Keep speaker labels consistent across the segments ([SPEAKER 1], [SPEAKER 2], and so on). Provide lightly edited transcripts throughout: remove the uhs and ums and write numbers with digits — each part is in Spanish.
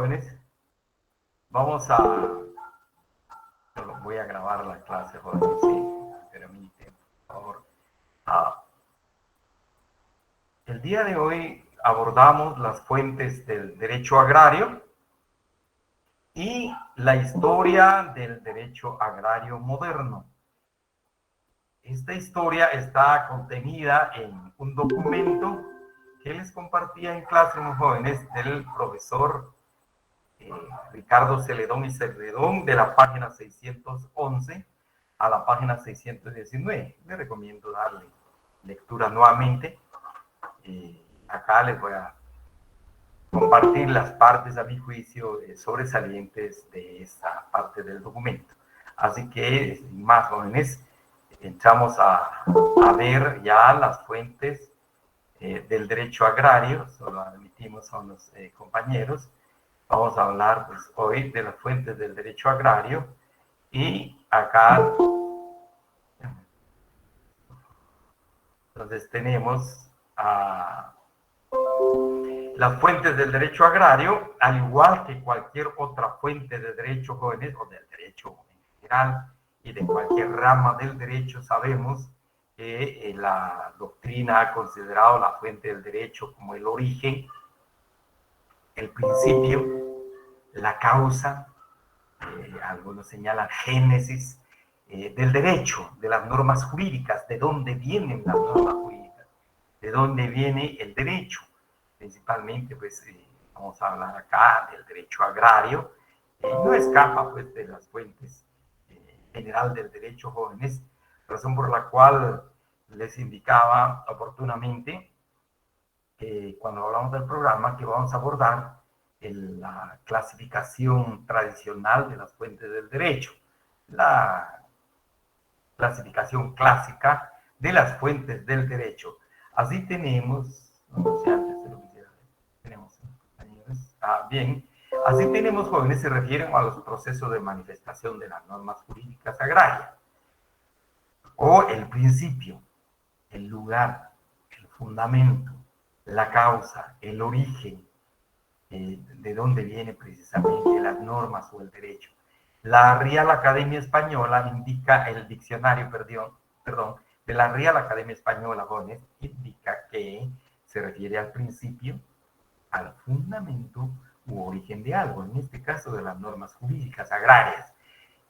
[SPEAKER 1] jóvenes, vamos a... Voy a grabar la clase, jóvenes, sí, permiten, por favor. El día de hoy abordamos las fuentes del derecho agrario y la historia del derecho agrario moderno. Esta historia está contenida en un documento que les compartía en clase, muy jóvenes, del profesor Ricardo Celedón y Celedón, de la página 611 a la página 619. Les recomiendo darle lectura nuevamente. Acá les voy a compartir las partes, a mi juicio, sobresalientes de esta parte del documento. Así que, sin más, jóvenes, entramos a ver ya las fuentes del derecho agrario. Solo admitimos a los compañeros. Vamos a hablar pues, hoy de las fuentes del derecho agrario y acá entonces tenemos las fuentes del derecho agrario, al igual que cualquier otra fuente de derecho, jóvenes, o del derecho en general y de cualquier rama del derecho. Sabemos que la doctrina ha considerado la fuente del derecho como el origen, el principio, la causa, algunos señalan génesis del derecho, de las normas jurídicas, de dónde vienen las normas jurídicas, de dónde viene el derecho. Principalmente, pues, vamos a hablar acá del derecho agrario, no escapa, pues, de las fuentes general del derecho, jóvenes, razón por la cual les indicaba oportunamente, cuando hablamos del programa, que vamos a abordar la clasificación tradicional de las fuentes del derecho, la clasificación clásica de las fuentes del derecho. Así tenemos, no sé, antes de lo que tenemos, compañeros, bien, así tenemos, jóvenes, se refieren a los procesos de manifestación de las normas jurídicas agrarias, o el principio, el lugar, el fundamento, la causa, el origen, de dónde vienen precisamente las normas o el derecho. La Real Academia Española indica, el diccionario, perdón, de la Real Academia Española, jóvenes, indica que se refiere al principio, al fundamento u origen de algo, en este caso de las normas jurídicas agrarias.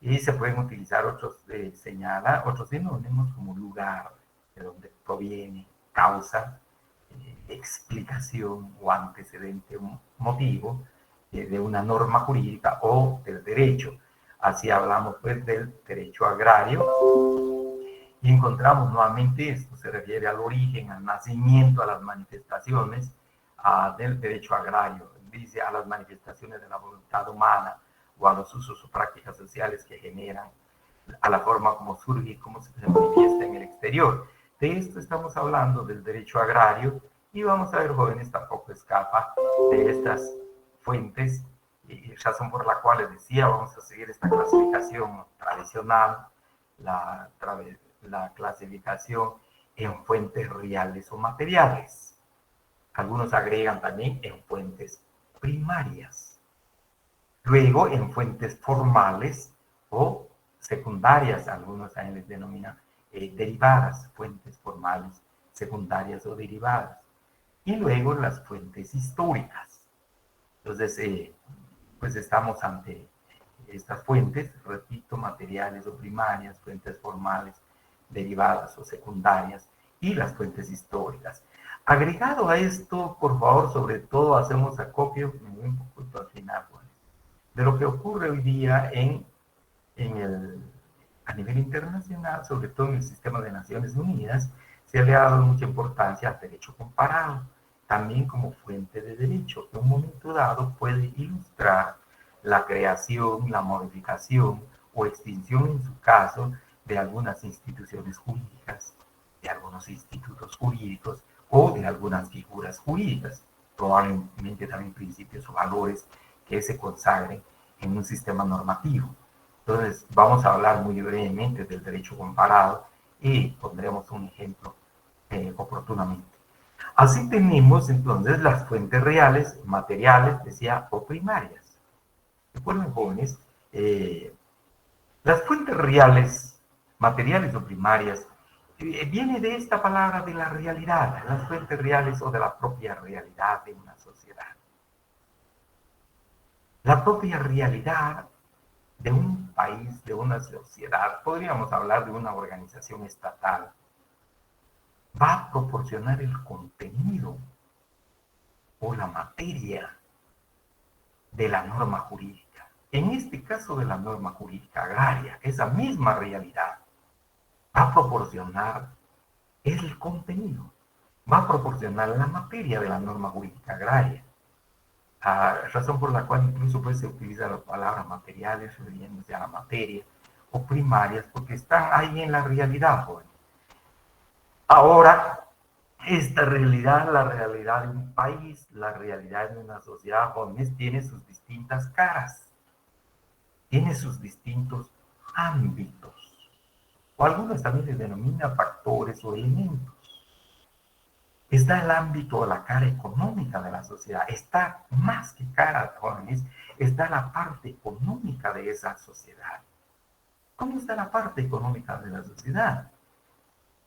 [SPEAKER 1] Y se pueden utilizar otros, señala otros sinónimos como lugar, de donde proviene, causa, explicación o antecedente, motivo de una norma jurídica o del derecho. Así hablamos pues del derecho agrario y encontramos nuevamente esto, se refiere al origen, al nacimiento, a las manifestaciones del derecho agrario, dice a las manifestaciones de la voluntad humana o a los usos o prácticas sociales que generan, a la forma como surge y cómo se manifiesta en el exterior. De esto estamos hablando del derecho agrario y vamos a ver, jóvenes, tampoco escapa de estas fuentes, y razón por la cual les decía, vamos a seguir esta clasificación tradicional, la clasificación en fuentes reales o materiales. Algunos agregan también en fuentes primarias. Luego en fuentes formales o secundarias, algunos también les denominan derivadas, fuentes formales, secundarias o derivadas. Y luego las fuentes históricas. Entonces, pues estamos ante estas fuentes, repito, materiales o primarias, fuentes formales, derivadas o secundarias, y las fuentes históricas. Agregado a esto, por favor, sobre todo hacemos acopio, me voy un poquito al final, de lo que ocurre hoy día a nivel internacional, sobre todo en el sistema de Naciones Unidas. Se le ha dado mucha importancia al derecho comparado, también como fuente de derecho, que en un momento dado puede ilustrar la creación, la modificación o extinción, en su caso, de algunas instituciones jurídicas, de algunos institutos jurídicos o de algunas figuras jurídicas, probablemente también principios o valores que se consagren en un sistema normativo. Entonces, vamos a hablar muy brevemente del derecho comparado y pondremos un ejemplo oportunamente. Así tenemos entonces las fuentes reales, materiales, decía, o primarias. Recuerden, jóvenes, las fuentes reales, materiales o primarias, viene de esta palabra de la realidad, las fuentes reales o de la propia realidad de una sociedad. La propia realidad de un país, de una sociedad, podríamos hablar de una organización estatal, va a proporcionar el contenido o la materia de la norma jurídica. En este caso de la norma jurídica agraria, esa misma realidad va a proporcionar el contenido, va a proporcionar la materia de la norma jurídica agraria. Razón por la cual incluso pues, se utiliza la palabra materiales refiriéndose a la materia, o primarias, porque están ahí en la realidad, joven. Ahora, esta realidad, la realidad de un país, la realidad de una sociedad, jóvenes, tiene sus distintas caras, tiene sus distintos ámbitos, o algunos también se denominan factores o elementos. Está el ámbito, la cara económica de la sociedad, está más que cara, jóvenes, está la parte económica de esa sociedad. ¿Cómo está la parte económica de la sociedad?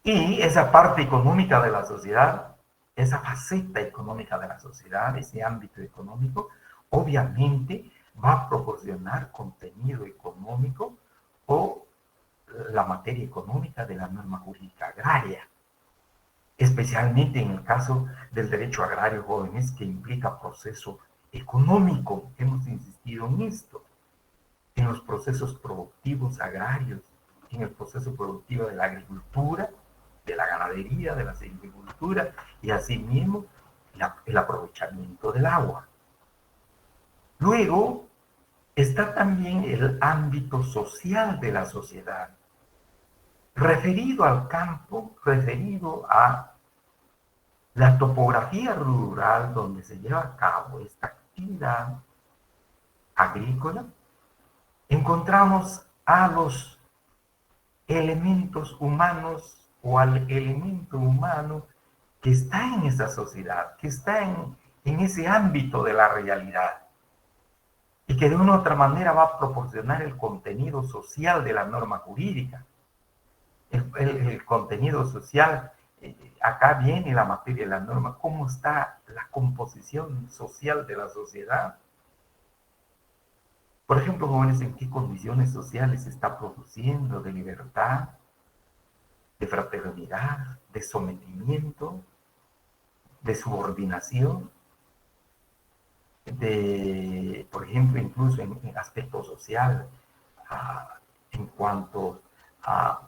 [SPEAKER 1] Y esa parte económica de la sociedad, esa faceta económica de la sociedad, ese ámbito económico, obviamente va a proporcionar contenido económico o la materia económica de la norma jurídica agraria, especialmente en el caso del derecho agrario, jóvenes, que implica proceso económico. Hemos insistido en esto, en los procesos productivos agrarios, en el proceso productivo de la agricultura, de la ganadería, de la silvicultura y asimismo el aprovechamiento del agua. Luego está también el ámbito social de la sociedad, referido al campo, referido a la topografía rural donde se lleva a cabo esta actividad agrícola. Encontramos a los elementos humanos o al elemento humano que está en esa sociedad, que está en ese ámbito de la realidad y que de una u otra manera va a proporcionar el contenido social de la norma jurídica. El contenido social, acá viene la materia de la norma, cómo está la composición social de la sociedad. Por ejemplo, jóvenes, ¿en qué condiciones sociales se está produciendo de libertad, de fraternidad, de sometimiento, de subordinación, por ejemplo, incluso en aspecto social, en cuanto a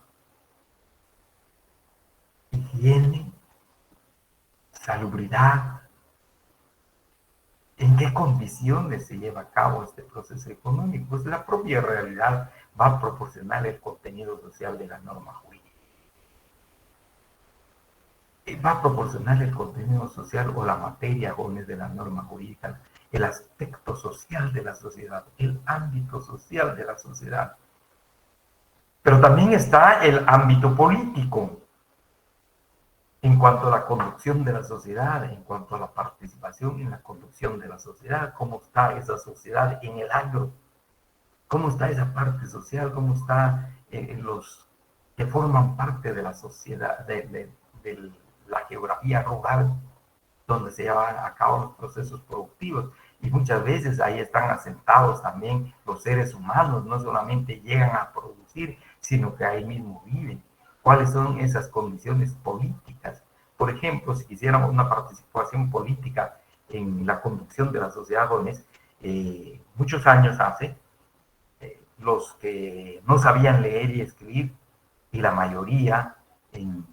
[SPEAKER 1] higiene, salubridad, en qué condiciones se lleva a cabo este proceso económico? Pues la propia realidad va a proporcionar el contenido social de la norma jurídica. Va a proporcionar el contenido social o la materia, jóvenes, de la norma jurídica, el aspecto social de la sociedad, el ámbito social de la sociedad. Pero también está el ámbito político, en cuanto a la conducción de la sociedad, en cuanto a la participación en la conducción de la sociedad, cómo está esa sociedad en el agro, cómo está esa parte social, cómo está los que forman parte de la sociedad, de la geografía rural, donde se llevan a cabo los procesos productivos. Y muchas veces ahí están asentados también los seres humanos, no solamente llegan a producir, sino que ahí mismo viven. ¿Cuáles son esas condiciones políticas? Por ejemplo, si quisiéramos una participación política en la conducción de la sociedad, jóvenes, muchos años hace, los que no sabían leer y escribir, y la mayoría en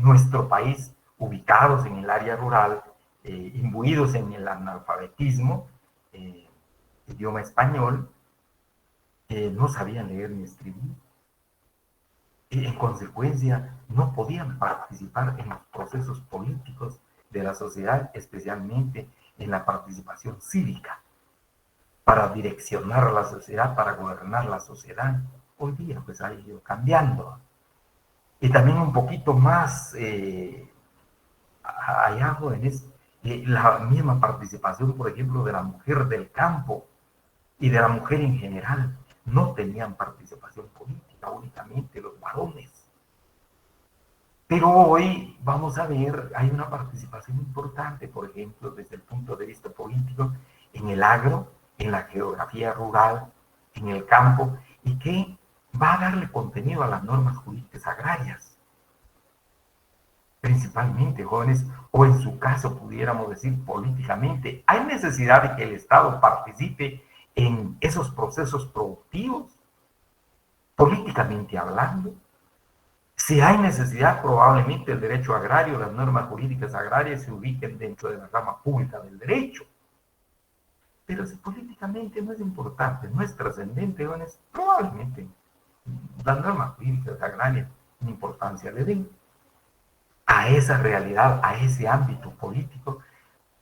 [SPEAKER 1] nuestro país, ubicados en el área rural, imbuidos en el analfabetismo, idioma español, no sabían leer ni escribir. Y en consecuencia, no podían participar en los procesos políticos de la sociedad, especialmente en la participación cívica, para direccionar a la sociedad, para gobernar la sociedad. Hoy día, pues, ha ido cambiando. Y también un poquito más allá, jóvenes, la misma participación, por ejemplo, de la mujer del campo y de la mujer en general, no tenían participación política, únicamente los varones. Pero hoy vamos a ver, hay una participación importante, por ejemplo, desde el punto de vista político, en el agro, en la geografía rural, en el campo, y que va a darle contenido a las normas jurídicas agrarias, principalmente, jóvenes, o en su caso pudiéramos decir políticamente. Hay necesidad de que el Estado participe en esos procesos productivos, políticamente hablando. Si hay necesidad, probablemente el derecho agrario, las normas jurídicas agrarias se ubiquen dentro de la rama pública del derecho. Pero si políticamente no es importante, no es trascendente, probablemente las normas jurídicas agrarias ni importancia le den a esa realidad, a ese ámbito político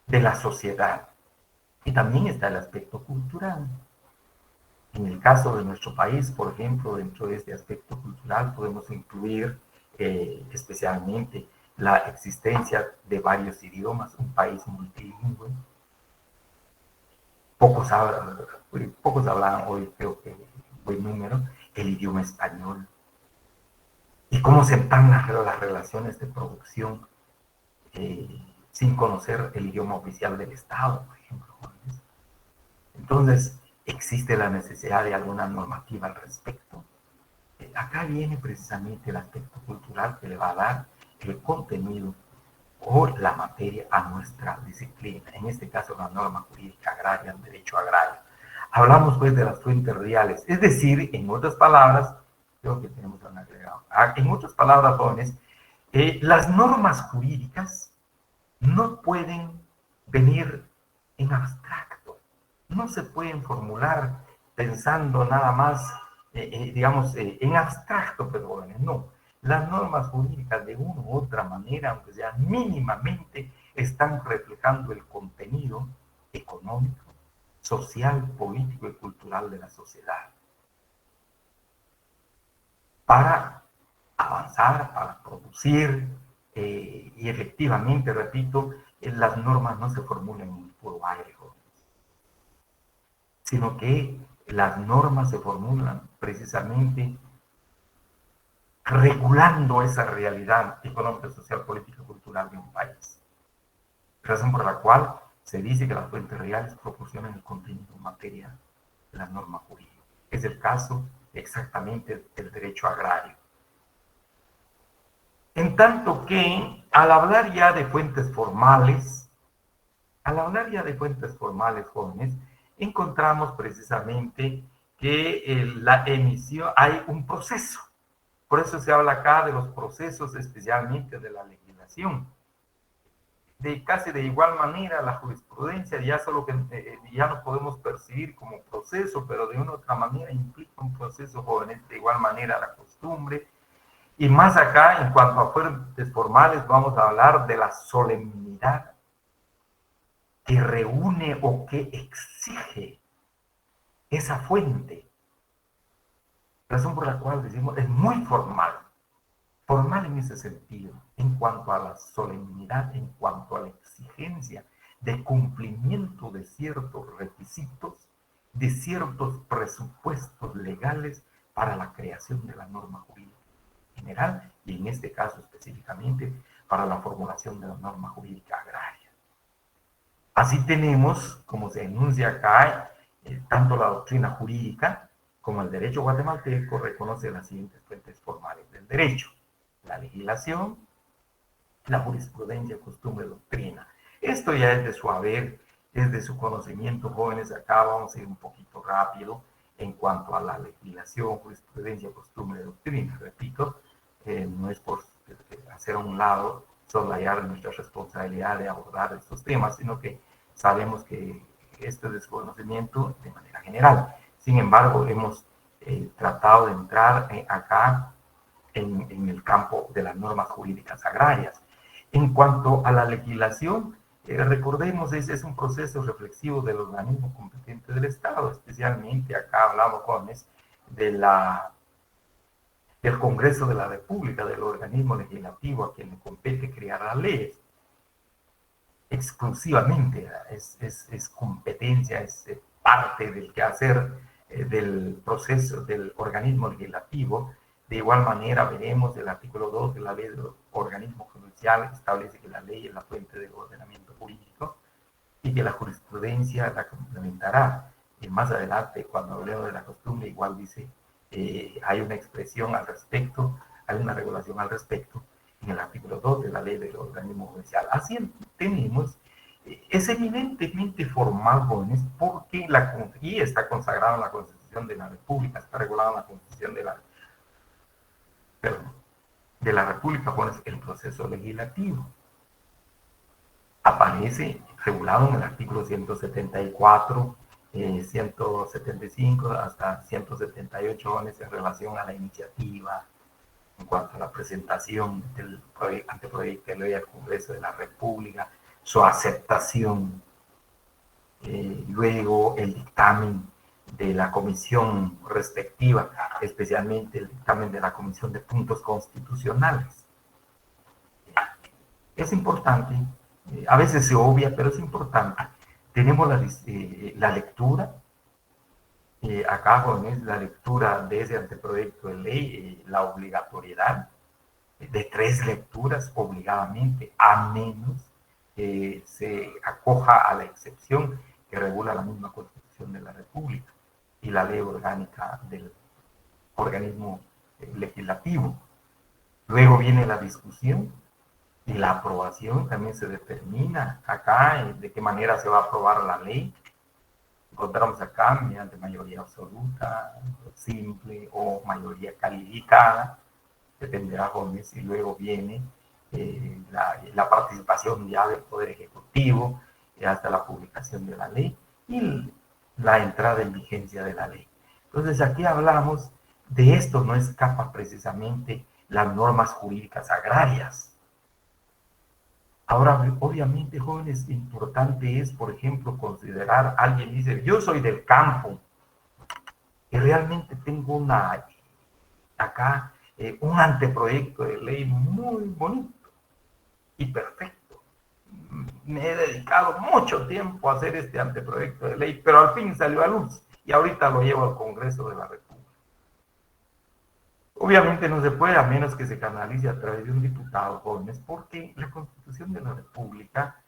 [SPEAKER 1] de la sociedad. Y también está el aspecto cultural. En el caso de nuestro país, por ejemplo, dentro de este aspecto cultural podemos incluir especialmente la existencia de varios idiomas, un país multilingüe. Pocos hablan hoy, creo que buen número, el idioma español. Y cómo se están las relaciones de producción sin conocer el idioma oficial del Estado, por ejemplo. Entonces, existe la necesidad de alguna normativa al respecto. Acá viene precisamente el aspecto cultural que le va a dar el contenido o la materia a nuestra disciplina, en este caso la norma jurídica agraria, el derecho agrario. Hablamos pues de las fuentes reales, es decir, en otras palabras, creo que tenemos un agregado, en otras palabras, jóvenes, las normas jurídicas no pueden venir en abstracto, no se pueden formular pensando nada más, digamos, en abstracto, pero bueno, no. Las normas jurídicas de una u otra manera, aunque sea mínimamente, están reflejando el contenido económico, social, político y cultural de la sociedad. Para avanzar, para producir, y efectivamente, repito, las normas no se formulan en puro aire, sino que las normas se formulan precisamente regulando esa realidad económica, social, política y cultural de un país. Razón por la cual se dice que las fuentes reales proporcionan el contenido en materia de la norma jurídica. Es el caso exactamente del derecho agrario. En tanto que al hablar ya de fuentes formales, jóvenes, encontramos precisamente que la emisión, hay un proceso. Por eso se habla acá de los procesos, especialmente de la legislación. Casi de igual manera, la jurisprudencia ya solo que ya no podemos percibir como proceso, pero de una u otra manera implica un proceso, jóvenes, de igual manera la costumbre. Y más acá, en cuanto a fuentes formales, vamos a hablar de la solemnidad que reúne o que exige esa fuente. Razón por la cual decimos, es muy formal. Formal en ese sentido, en cuanto a la solemnidad, en cuanto a la exigencia de cumplimiento de ciertos requisitos, de ciertos presupuestos legales para la creación de la norma jurídica general y en este caso específicamente para la formulación de la norma jurídica agraria. Así tenemos, como se enuncia acá, tanto la doctrina jurídica como el derecho guatemalteco reconoce las siguientes fuentes formales del derecho: la legislación, la jurisprudencia, costumbre, doctrina. Esto ya es de su haber, es de su conocimiento, jóvenes. Acá vamos a ir un poquito rápido en cuanto a la legislación, jurisprudencia, costumbre, doctrina. Repito, no es por hacer a un lado, soslayar nuestra responsabilidad de abordar estos temas, sino que sabemos que esto es de su conocimiento de manera general. Sin embargo, hemos tratado de entrar acá en el campo de las normas jurídicas agrarias. En cuanto a la legislación, recordemos, es un proceso reflexivo del organismo competente del Estado, especialmente acá hablamos, jóvenes, del Congreso de la República, del organismo legislativo a quien le compete crear las leyes. exclusivamente, es competencia, es parte del quehacer del proceso del organismo legislativo. De igual manera, veremos el artículo 2 de la ley del organismo judicial establece que la ley es la fuente del ordenamiento jurídico y que la jurisprudencia la complementará. Y más adelante, cuando hablemos de la costumbre, igual dice, hay una expresión al respecto, hay una regulación al respecto en el artículo 2 de la ley del organismo judicial. Así tenemos, es eminentemente formal, jóvenes, porque y está consagrado en la Constitución de la República, está regulado en la Constitución perdón, de la República, jóvenes, el proceso legislativo. Aparece regulado en el artículo 174, 175 hasta 178, jóvenes, en relación a la iniciativa, en cuanto a la presentación del anteproyecto de ley al Congreso de la República, su aceptación, luego el dictamen de la comisión respectiva, especialmente el dictamen de la Comisión de Puntos Constitucionales. Es importante, a veces se obvia, pero es importante. Tenemos la lectura, acá, jóvenes, la lectura de ese anteproyecto de ley, la obligatoriedad de 3 lecturas obligadamente, a menos que se acoja a la excepción que regula la misma Constitución de la República y la ley orgánica del organismo legislativo. Luego viene la discusión y la aprobación. También se determina acá de qué manera se va a aprobar la ley. Encontramos acá mediante mayoría absoluta, simple o mayoría calificada, dependerá, jóvenes, y luego viene la participación ya del Poder Ejecutivo hasta la publicación de la ley y la entrada en vigencia de la ley. Entonces aquí hablamos de esto, no escapa precisamente las normas jurídicas agrarias. Ahora, obviamente, jóvenes, importante es, por ejemplo, considerar, alguien dice, yo soy del campo y realmente tengo acá un anteproyecto de ley muy bonito y perfecto. Me he dedicado mucho tiempo a hacer este anteproyecto de ley, pero al fin salió a luz y ahorita lo llevo al Congreso de la República. Obviamente no se puede a menos que se canalice a través de un diputado, jóvenes, porque la Constitución de la República,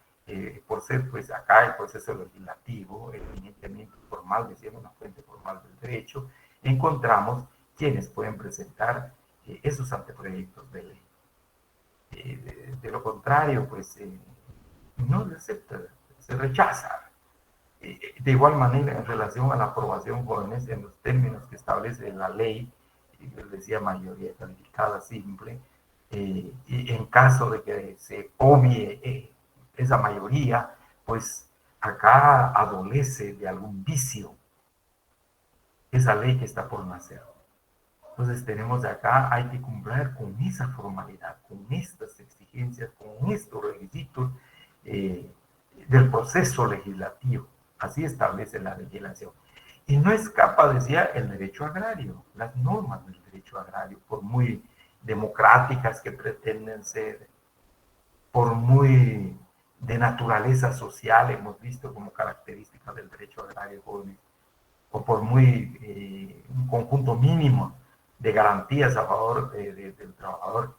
[SPEAKER 1] por ser pues acá el proceso legislativo, eminentemente formal, decíamos una fuente formal del derecho, encontramos quienes pueden presentar esos anteproyectos de ley. De lo contrario, pues no se acepta, se rechaza. De igual manera, en relación a la aprobación, jóvenes, en los términos que establece la ley, les decía mayoría calificada simple, y en caso de que se obvie esa mayoría, pues acá adolece de algún vicio esa ley que está por nacer. Entonces tenemos acá, hay que cumplir con esa formalidad, con estas exigencias, con estos requisitos del proceso legislativo. Así establece la legislación. Y no escapa, decía, el derecho agrario, las normas del derecho agrario, por muy democráticas que pretenden ser, por muy de naturaleza social, hemos visto como característica del derecho agrario, jóvenes, o por muy un conjunto mínimo de garantías a favor del trabajador,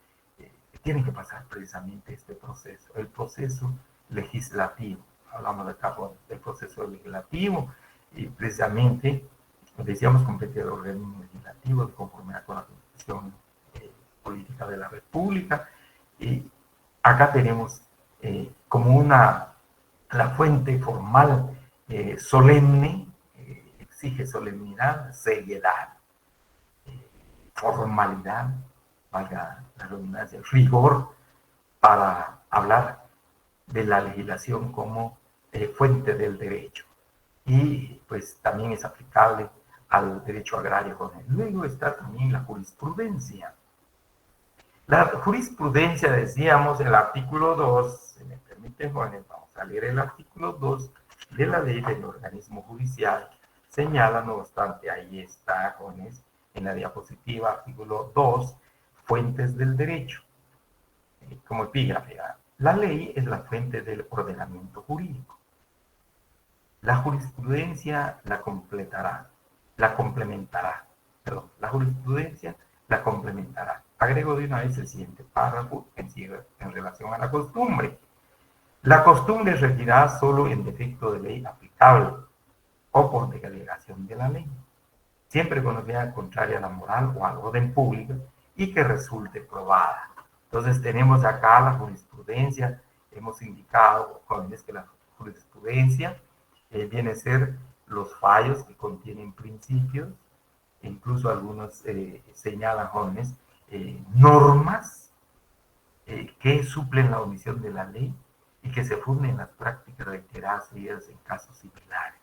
[SPEAKER 1] tienen que pasar precisamente este proceso, el proceso legislativo. Hablamos de acá del proceso legislativo y precisamente, decíamos, compete el organismo legislativo de conformidad con la Constitución Política de la República. Y acá tenemos como la fuente formal solemne, exige solemnidad, seriedad, formalidad, valga la redundancia, rigor, para hablar de la legislación como fuente del derecho. Y pues también es aplicable al derecho agrario. Luego está también la jurisprudencia. La jurisprudencia, decíamos, el artículo 2, si me permiten, jóvenes, vamos a leer el artículo 2 de la ley del organismo judicial. Señala, no obstante, ahí está, jóvenes, en la diapositiva, artículo 2, fuentes del derecho. Como epígrafe, La ley es la fuente del ordenamiento jurídico. La jurisprudencia la complementará. Perdón, la jurisprudencia la complementará. Agrego de una vez el siguiente párrafo en relación a la costumbre. La costumbre regirá solo en defecto de ley aplicable o por delegación de la ley, siempre cuando sea contraria a la moral o al orden público y que resulte probada. Entonces tenemos acá la jurisprudencia, hemos indicado jóvenes que la jurisprudencia viene a ser los fallos que contienen principios, e incluso algunos señalan jóvenes normas que suplen la omisión de la ley y que se funden en las prácticas reiteradas seguidas en casos similares.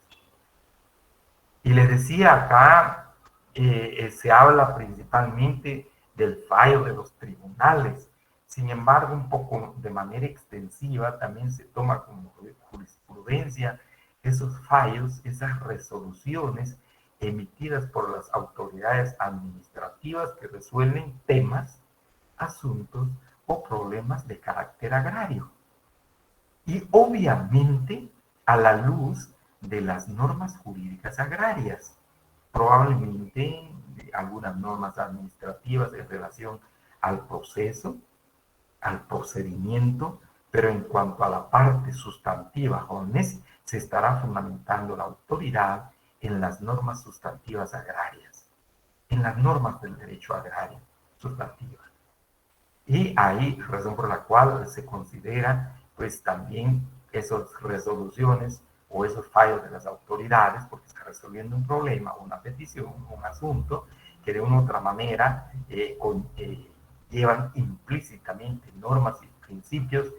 [SPEAKER 1] Y les decía acá, se habla principalmente del fallo de los tribunales. Sin embargo, un poco de manera extensiva también se toma como jurisprudencia esos fallos, esas resoluciones emitidas por las autoridades administrativas que resuelven temas, asuntos o problemas de carácter agrario. Y obviamente a la luz de las normas jurídicas agrarias, probablemente algunas normas administrativas en relación al proceso, al procedimiento, pero en cuanto a la parte sustantiva, jóvenes, se estará fundamentando la autoridad en las normas sustantivas agrarias, en las normas del derecho agrario sustantivas. Y hay razón por la cual se considera, pues también esas resoluciones o esos fallos de las autoridades, porque está resolviendo un problema, una petición, un asunto, que de una u otra manera llevan implícitamente normas y principios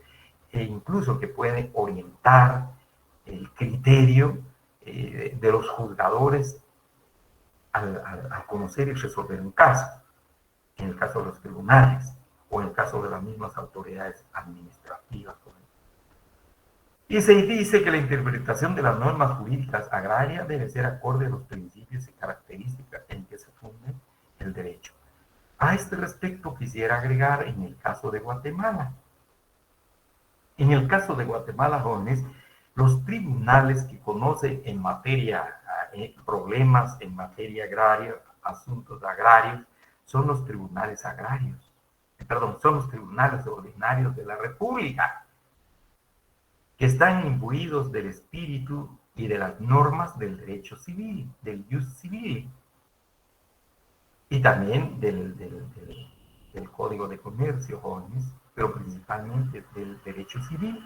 [SPEAKER 1] e incluso que pueden orientar el criterio de los juzgadores al conocer y resolver un caso, en el caso de los tribunales o en el caso de las mismas autoridades administrativas. Y se dice que la interpretación de las normas jurídicas agrarias debe ser acorde a los principios y características en que se funde el derecho. A este respecto quisiera agregar en el caso de Guatemala. En el caso de Guatemala, jóvenes, los tribunales que conocen en materia, problemas en materia agraria, asuntos agrarios, son los tribunales agrarios. Perdón, son los tribunales ordinarios de la República, que están imbuidos del espíritu y de las normas del derecho civil, del jus civil, y también del Código de Comercio, jóvenes, pero principalmente del derecho civil,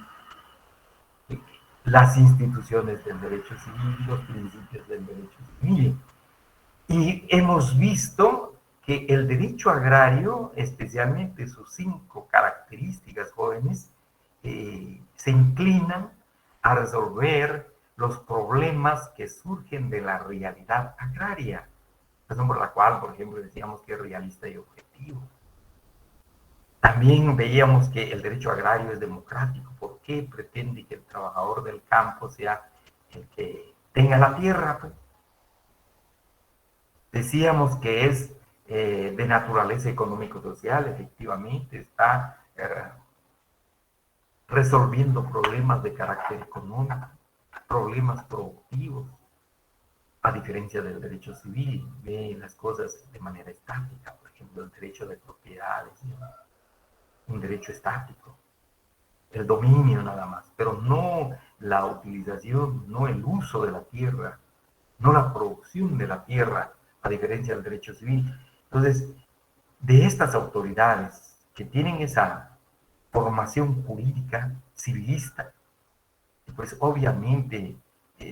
[SPEAKER 1] las instituciones del derecho civil, los principios del derecho civil. Y hemos visto que el derecho agrario, especialmente sus 5 características, jóvenes, se inclinan a resolver los problemas que surgen de la realidad agraria, razón por la cual, por ejemplo, decíamos que es realista y objetivo. También veíamos que el derecho agrario es democrático. ¿Por qué pretende que el trabajador del campo sea el que tenga la tierra? Pues? Decíamos que es de naturaleza económico-social, efectivamente, está resolviendo problemas de carácter económico, problemas productivos, a diferencia del derecho civil, ve las cosas de manera estática, por ejemplo, el derecho de propiedades, un derecho estático, el dominio nada más, pero no la utilización, no el uso de la tierra, no la producción de la tierra, a diferencia del derecho civil. Entonces, de estas autoridades que tienen esa formación jurídica civilista, pues obviamente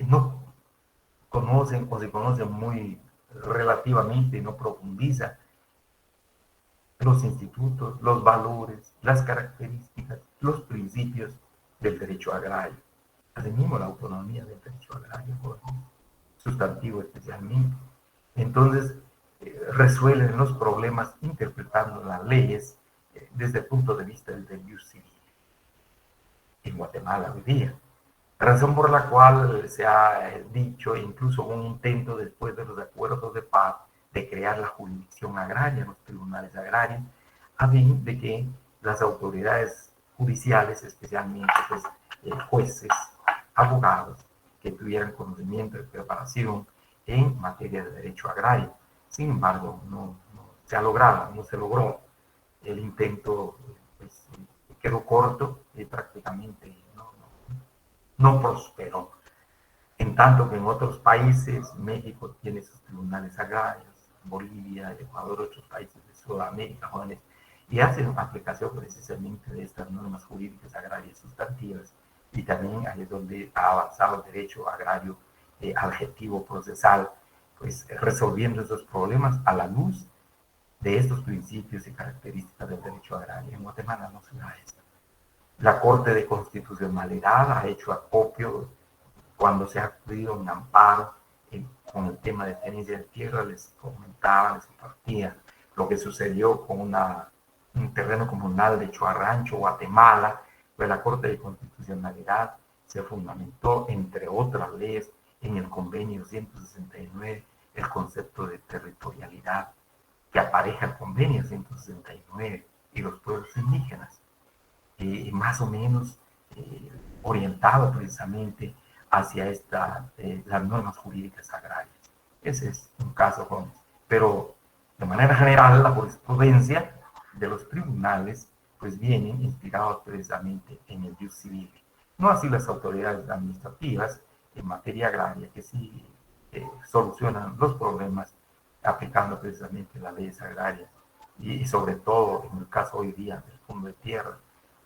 [SPEAKER 1] no conocen o se conocen muy relativamente, no profundizan los institutos, los valores, las características, los principios del derecho agrario. Asimismo, la autonomía del derecho agrario, sustantivo especialmente. Entonces, resuelven los problemas interpretando las leyes desde el punto de vista del jus civil. En Guatemala hoy día. Razón por la cual se ha dicho, incluso un intento después de los acuerdos de paz, de crear la jurisdicción agraria, los tribunales agrarios, a fin de que las autoridades judiciales, especialmente pues, jueces, abogados que tuvieran conocimiento de preparación en materia de derecho agrario. Sin embargo, no se ha logrado, no se logró. El intento pues, quedó corto y prácticamente no prosperó. En tanto que en otros países, México tiene sus tribunales agrarios, Bolivia, Ecuador, otros países de Sudamérica, jóvenes, y hacen aplicación precisamente de estas normas jurídicas agrarias sustantivas, y también ahí es donde ha avanzado el derecho agrario adjetivo procesal, pues resolviendo esos problemas a la luz de estos principios y características del derecho agrario. En Guatemala no se da esto. La Corte de Constitucionalidad ha hecho acopio cuando se ha acudido en amparo con el tema de tenencia de tierra. Les comentaba, les compartía lo que sucedió con un terreno comunal de Choarrancho, Guatemala, pues la Corte de Constitucionalidad se fundamentó, entre otras leyes, en el convenio 169, el concepto de territorialidad que apareja el convenio 169 y los pueblos indígenas, más o menos orientado precisamente hacia las normas jurídicas agrarias. Ese es un caso, Gómez. Pero de manera general, la jurisprudencia de los tribunales pues vienen inspirados precisamente en el jus civil. No así las autoridades administrativas en materia agraria, que sí solucionan los problemas aplicando precisamente las leyes agrarias y sobre todo en el caso hoy día del Fondo de Tierra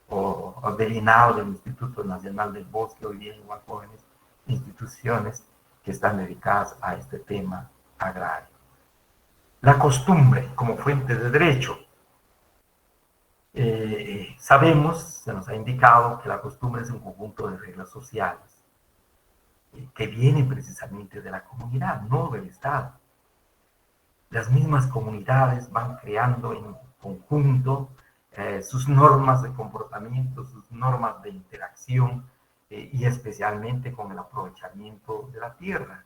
[SPEAKER 1] o del INAO, del Instituto Nacional del Bosque, hoy día igual jóvenes instituciones que están dedicadas a este tema agrario. La costumbre como fuente de derecho. Sabemos, se nos ha indicado que la costumbre es un conjunto de reglas sociales que vienen precisamente de la comunidad, no del Estado. Las mismas comunidades van creando en conjunto sus normas de comportamiento, sus normas de interacción y especialmente con el aprovechamiento de la tierra,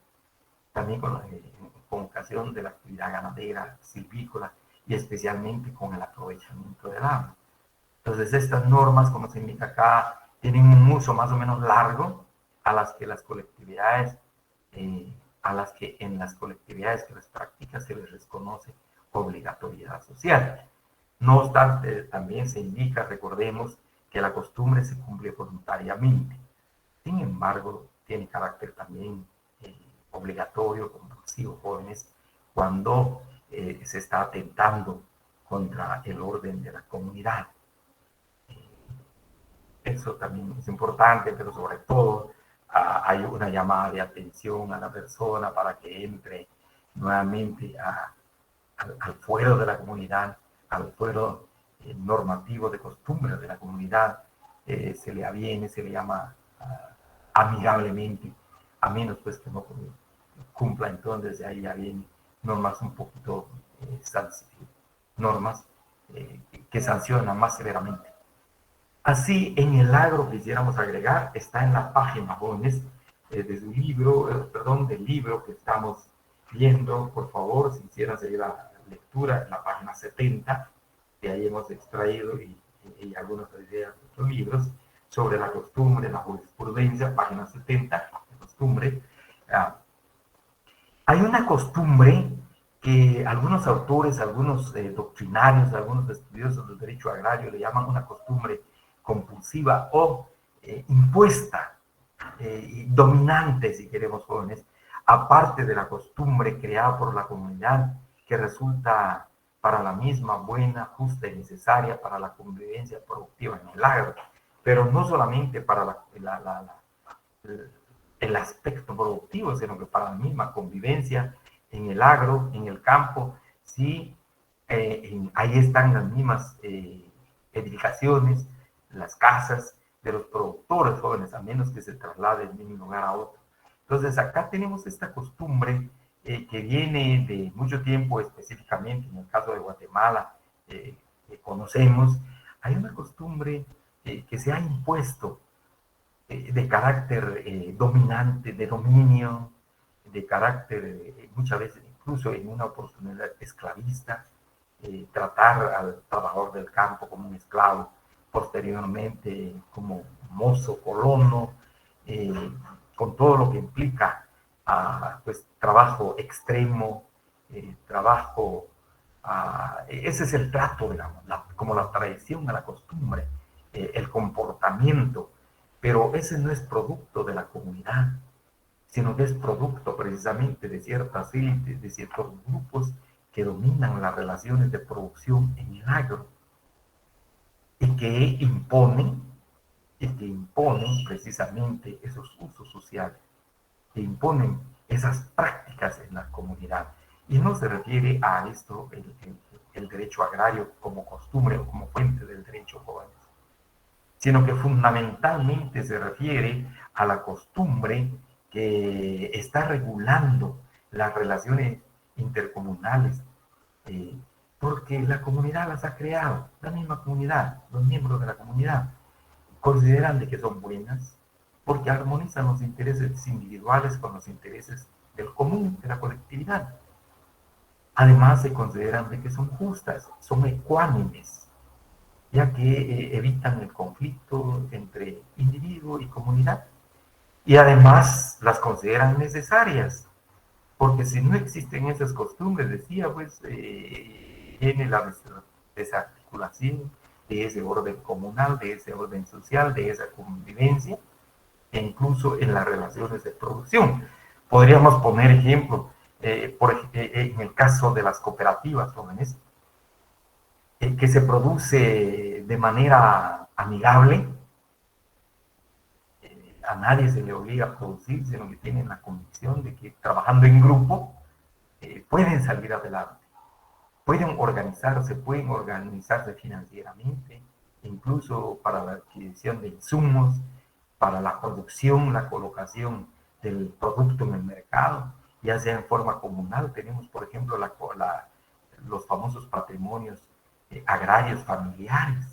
[SPEAKER 1] también con ocasión de la actividad ganadera, silvícola y especialmente con el aprovechamiento del agua. Entonces estas normas, como se indica acá, tienen un uso más o menos largo a las que las colectividades en las colectividades que las practican se les reconoce obligatoriedad social. No obstante, también se indica, recordemos, que la costumbre se cumple voluntariamente. Sin embargo, tiene carácter también obligatorio, compulsivo, jóvenes, cuando se está atentando contra el orden de la comunidad. Eso también es importante, pero sobre todo hay una llamada de atención a la persona para que entre nuevamente al fuero de la comunidad, al fuero normativo de costumbres de la comunidad, se le aviene, se le llama amigablemente, a menos pues que no cumpla, entonces ahí ya vienen normas un poquito, normas que sancionan más severamente. Así, en el agro quisiéramos agregar, está en la página, jóvenes, de su libro, perdón, del libro que estamos viendo, por favor, si quisieran seguir la lectura, en la página 70, de ahí hemos extraído y algunas ideas de otros libros sobre la costumbre, la jurisprudencia, página 70, la costumbre. Hay una costumbre que algunos autores, algunos doctrinarios, algunos estudiosos del derecho agrario le llaman una costumbre compulsiva o impuesta, dominante, si queremos, jóvenes, aparte de la costumbre creada por la comunidad, que resulta para la misma buena, justa y necesaria para la convivencia productiva en el agro, pero no solamente para el aspecto productivo, sino que para la misma convivencia en el agro, en el campo, sí, ahí están las mismas edificaciones, las casas de los productores jóvenes, a menos que se trasladen de un lugar a otro. Entonces, acá tenemos esta costumbre que viene de mucho tiempo, específicamente en el caso de Guatemala, que conocemos. Hay una costumbre que se ha impuesto de carácter dominante, de dominio, de carácter muchas veces incluso en una oportunidad esclavista, tratar al trabajador del campo como un esclavo, posteriormente como mozo, colono, con todo lo que implica pues, trabajo extremo, trabajo, ese es el trato, digamos, como la tradición, la costumbre, el comportamiento, pero ese no es producto de la comunidad, sino que es producto precisamente de ciertas élites, de ciertos grupos que dominan las relaciones de producción en el agro y que imponen precisamente esos usos sociales, que imponen esas prácticas en la comunidad. Y no se refiere a esto el derecho agrario como costumbre o como fuente del derecho joven, sino que fundamentalmente se refiere a la costumbre que está regulando las relaciones intercomunales, eh, porque la comunidad las ha creado, la misma comunidad, los miembros de la comunidad consideran de que son buenas porque armonizan los intereses individuales con los intereses del común, de la colectividad. Además, se consideran de que son justas, son ecuánimes, ya que evitan el conflicto entre individuo y comunidad. Y además las consideran necesarias, porque si no existen esas costumbres, decía, pues viene la desarticulación de ese orden comunal, de ese orden social, de esa convivencia, e incluso en las relaciones de producción. Podríamos poner ejemplo, en el caso de las cooperativas jóvenes, que se produce de manera amigable, a nadie se le obliga a producir, sino que tienen la convicción de que trabajando en grupo pueden salir adelante, pueden organizarse financieramente, incluso para la adquisición de insumos, para la producción, la colocación del producto en el mercado, ya sea en forma comunal. Tenemos, por ejemplo, los famosos patrimonios agrarios familiares,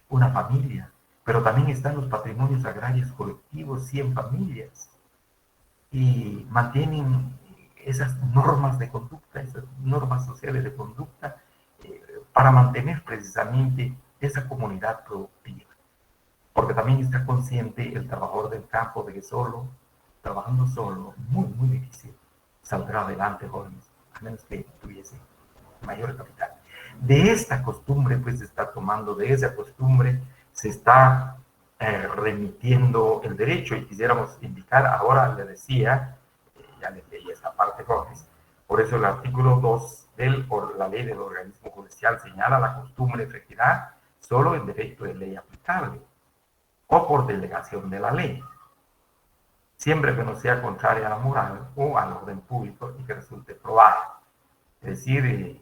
[SPEAKER 1] una familia, pero también están los patrimonios agrarios colectivos, 100 familias, y mantienen esas normas de conducta, esas normas sociales de conducta, para mantener precisamente esa comunidad productiva. Porque también está consciente el trabajador del campo de que solo, trabajando solo, muy, muy difícil saldrá adelante, jóvenes, a menos que tuviese mayor capital. De esta costumbre, pues se está tomando, de esa costumbre se está remitiendo el derecho, y quisiéramos indicar, ahora le decía, ya les leí esta parte, jóvenes, por eso el artículo 2 de la ley del organismo judicial señala la costumbre efectividad solo en defecto de ley aplicable o por delegación de la ley, siempre que no sea contraria a la moral o al orden público y que resulte probada. Es decir,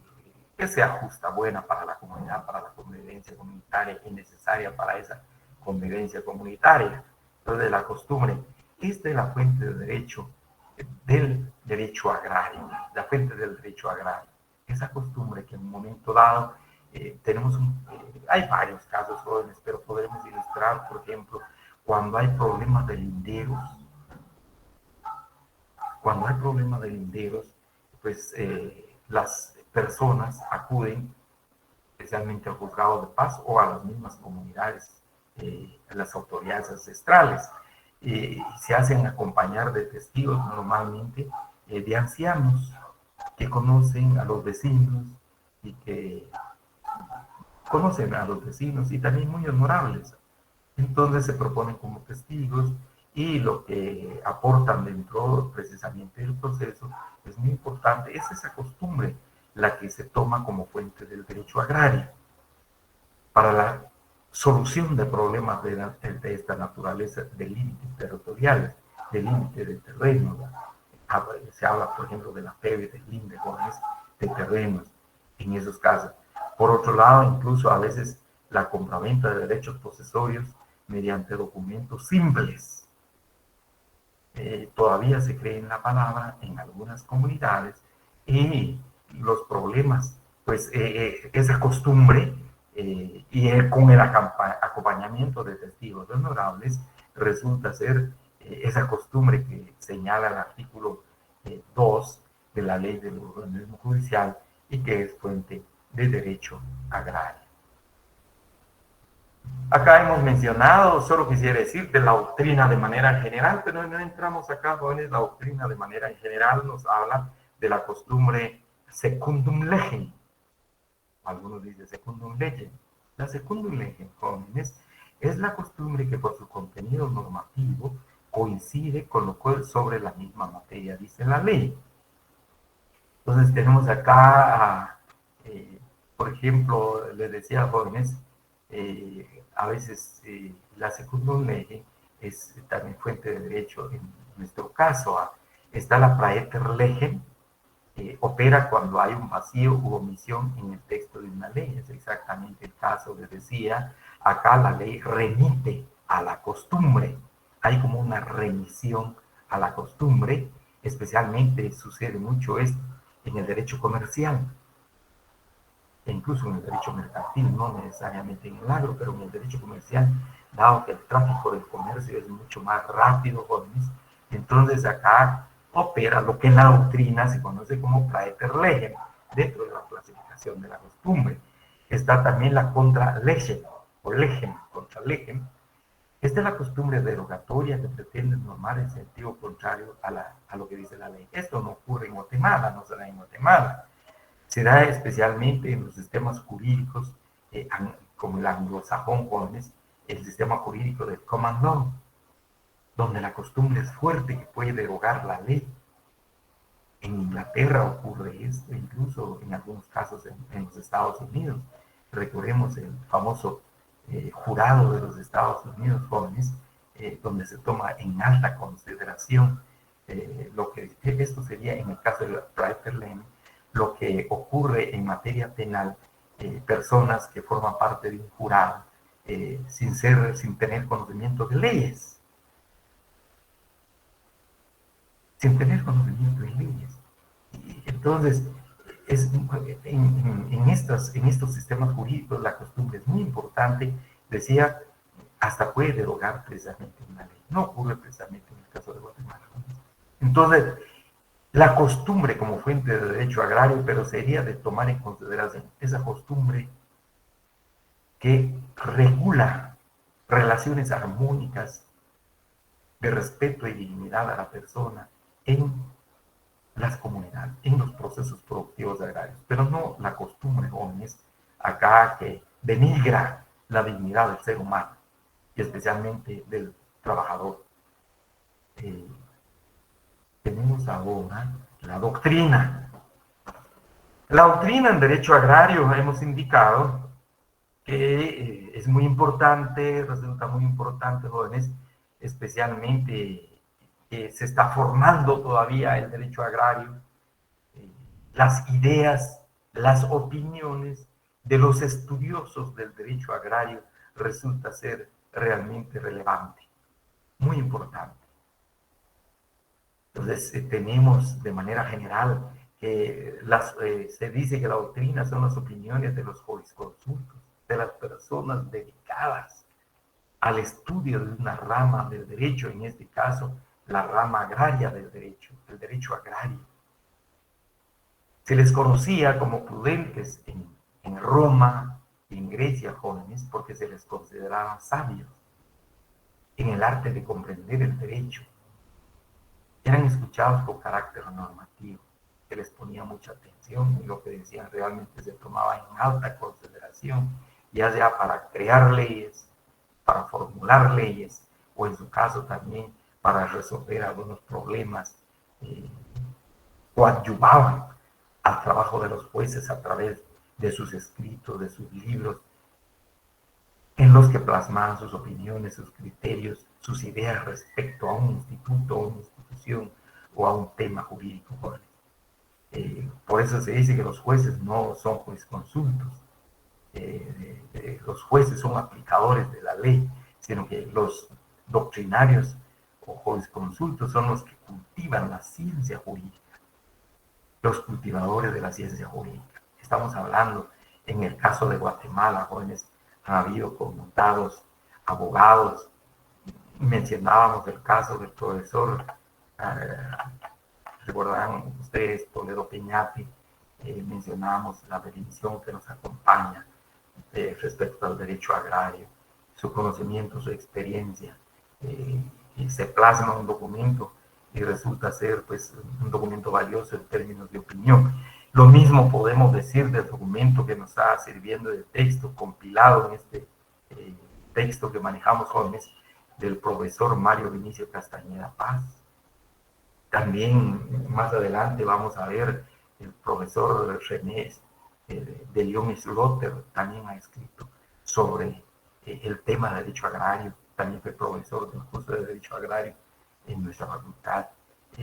[SPEAKER 1] que sea justa, buena para la comunidad, para la convivencia comunitaria y necesaria para esa convivencia comunitaria. Entonces, la costumbre, esta es la fuente del derecho agrario, la fuente del derecho agrario. Esa costumbre que en un momento dado hay varios casos jóvenes, pero podemos ilustrar, por ejemplo, cuando hay problemas de linderos, pues las personas acuden especialmente al juzgado de paz o a las mismas comunidades, las autoridades ancestrales. Se hacen acompañar de testigos normalmente de ancianos que conocen a los vecinos y que conocen a los vecinos y también muy honorables. Entonces se proponen como testigos y lo que aportan dentro precisamente del proceso es muy importante. Es esa costumbre la que se toma como fuente del derecho agrario para la solución de problemas de esta naturaleza, de límites territoriales, de límite de terreno. Se habla, por ejemplo, de la PEB, de límites de terrenos en esos casos. Por otro lado, incluso a veces la compraventa de derechos posesorios mediante documentos simples. Todavía se cree en la palabra en algunas comunidades y los problemas, pues esa costumbre con el acompañamiento de testigos honorables resulta ser esa costumbre que señala el artículo 2 de la ley del organismo judicial y que es fuente de derecho agrario. Acá hemos mencionado, solo quisiera decir, de la doctrina de manera general, pero no entramos acá, jóvenes. La doctrina de manera general nos habla de la costumbre secundum legem. Algunos dicen secundum legem. La secundum legem, jóvenes, es la costumbre que por su contenido normativo coincide con lo cual sobre la misma materia dice la ley. Entonces tenemos acá, por ejemplo, les decía, jóvenes, a veces la secundum legem es también fuente de derecho. En nuestro caso, está la praeter legem, opera cuando hay un vacío u omisión en el texto de una ley. Es exactamente el caso que decía, acá la ley remite a la costumbre. Hay como una remisión a la costumbre, especialmente sucede mucho esto en el derecho comercial, e incluso en el derecho mercantil, no necesariamente en el agro, pero en el derecho comercial, dado que el tráfico del comercio es mucho más rápido, jóvenes, entonces acá opera lo que en la doctrina se conoce como praeter legem, dentro de la clasificación de la costumbre. Está también la contra legem, o legem, contra legem. Esta es la costumbre derogatoria que pretende normar en sentido contrario a lo que dice la ley. Esto no ocurre en Guatemala, no se da en Guatemala. Se da especialmente en los sistemas jurídicos, como el anglosajón, jóvenes, el sistema jurídico del common law, donde la costumbre es fuerte que puede derogar la ley. En Inglaterra ocurre esto, incluso en algunos casos en los Estados Unidos. Recordemos el famoso jurado de los Estados Unidos, jóvenes, donde se toma en alta consideración lo que esto sería en el caso de la Praeter Legem, lo que ocurre en materia penal, personas que forman parte de un jurado sin tener conocimiento de leyes, sin tener conocimiento de leyes. Entonces, en estos sistemas jurídicos la costumbre es muy importante. Decía, hasta puede derogar precisamente una ley. No ocurre precisamente en el caso de Guatemala. Entonces, la costumbre como fuente de derecho agrario, pero sería de tomar en consideración esa costumbre que regula relaciones armónicas de respeto y dignidad a la persona en las comunidades, en los procesos productivos agrarios, pero no la costumbre, jóvenes, acá que denigra la dignidad del ser humano y especialmente del trabajador. Eh, Tenemos ahora la doctrina. La doctrina en derecho agrario hemos indicado que es muy importante, resulta muy importante, jóvenes, especialmente que se está formando todavía el derecho agrario, las ideas, las opiniones de los estudiosos del derecho agrario resulta ser realmente relevante, muy importante. Entonces, tenemos de manera general que se dice que la doctrina son las opiniones de los jurisconsultos, de las personas dedicadas al estudio de una rama del derecho, en este caso, la rama agraria del derecho, el derecho agrario. Se les conocía como prudentes en Roma y en Grecia, jóvenes, porque se les consideraba sabios en el arte de comprender el derecho. Eran escuchados con carácter normativo, se les ponía mucha atención y lo que decían realmente se tomaba en alta consideración, ya sea para crear leyes, para formular leyes, o en su caso también para resolver algunos problemas, coadyuvaban al trabajo de los jueces a través de sus escritos, de sus libros, en los que plasmaban sus opiniones, sus criterios, sus ideas respecto a un instituto, a una institución o a un tema jurídico. Por eso se dice que los jueces no son jurisconsultos, los jueces son aplicadores de la ley, sino que los doctrinarios o jurisconsultos son los que cultivan la ciencia jurídica, los cultivadores de la ciencia jurídica. Estamos hablando, en el caso de Guatemala, jóvenes, han habido conmutados abogados. Mencionábamos el caso del profesor, recordarán ustedes, Toledo Peñate, mencionábamos la definición que nos acompaña respecto al derecho agrario. su conocimiento, su experiencia, y se plasma un documento y resulta ser pues un documento valioso en términos de opinión. Lo mismo podemos decir del documento que nos está sirviendo de texto compilado en este texto que manejamos jóvenes del profesor Mario Vinicio Castañeda Paz. También más adelante vamos a ver el profesor René de León Slotter también ha escrito sobre el tema de derecho agrario, también fue profesor del curso de derecho agrario en nuestra facultad.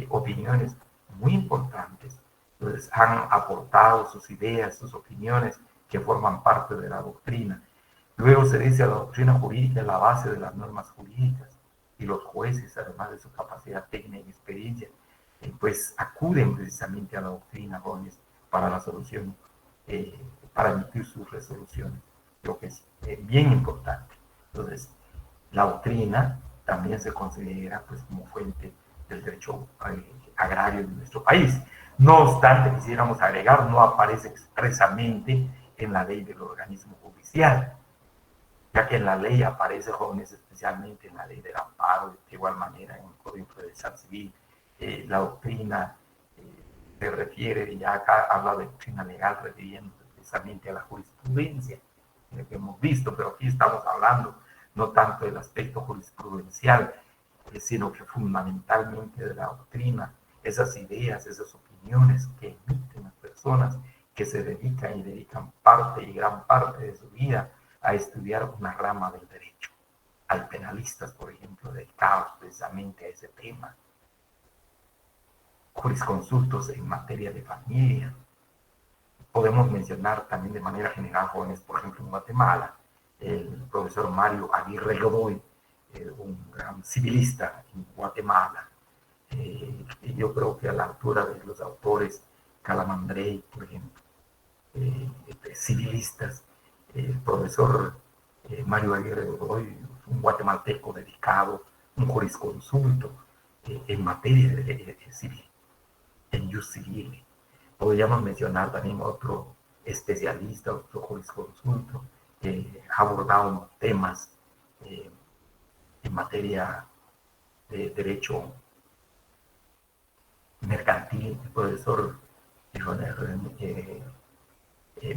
[SPEAKER 1] Opiniones muy importantes. Entonces han aportado sus ideas, sus opiniones que forman parte de la doctrina. Luego se dice la doctrina jurídica es la base de las normas jurídicas y los jueces, además de su capacidad técnica y experiencia, pues acuden precisamente a la doctrina, jóvenes, para la solución, para emitir sus resoluciones, lo que es bien importante. Entonces, la doctrina también se considera pues como fuente del derecho agrario de nuestro país. No obstante, quisiéramos agregar, no aparece expresamente en la ley del organismo judicial, ya que en la ley aparece, jóvenes, especialmente en la ley del amparo, de igual manera en el Código Procesal Civil. La doctrina se refiere, ya acá habla de doctrina legal, refiriéndose precisamente a la jurisprudencia que hemos visto, pero aquí estamos hablando no tanto del aspecto jurisprudencial, sino que fundamentalmente de la doctrina, esas ideas, esas opiniones que emiten las personas que se dedican y dedican parte y gran parte de su vida a estudiar una rama del derecho. Hay penalistas, por ejemplo, dedicados precisamente a ese tema, jurisconsultos en materia de familia. Podemos mencionar también de manera general jóvenes, por ejemplo, en Guatemala, el profesor Mario Aguirre Godoy, un gran civilista en Guatemala. Yo creo que a la altura de los autores Calamandrei, por ejemplo, civilistas, el profesor Mario Aguirre Godoy, un guatemalteco dedicado, un jurisconsulto en materia de civil, en jus civil. Podríamos mencionar también otro especialista, otro jurisconsulto, que ha abordado temas en materia de derecho mercantil, el profesor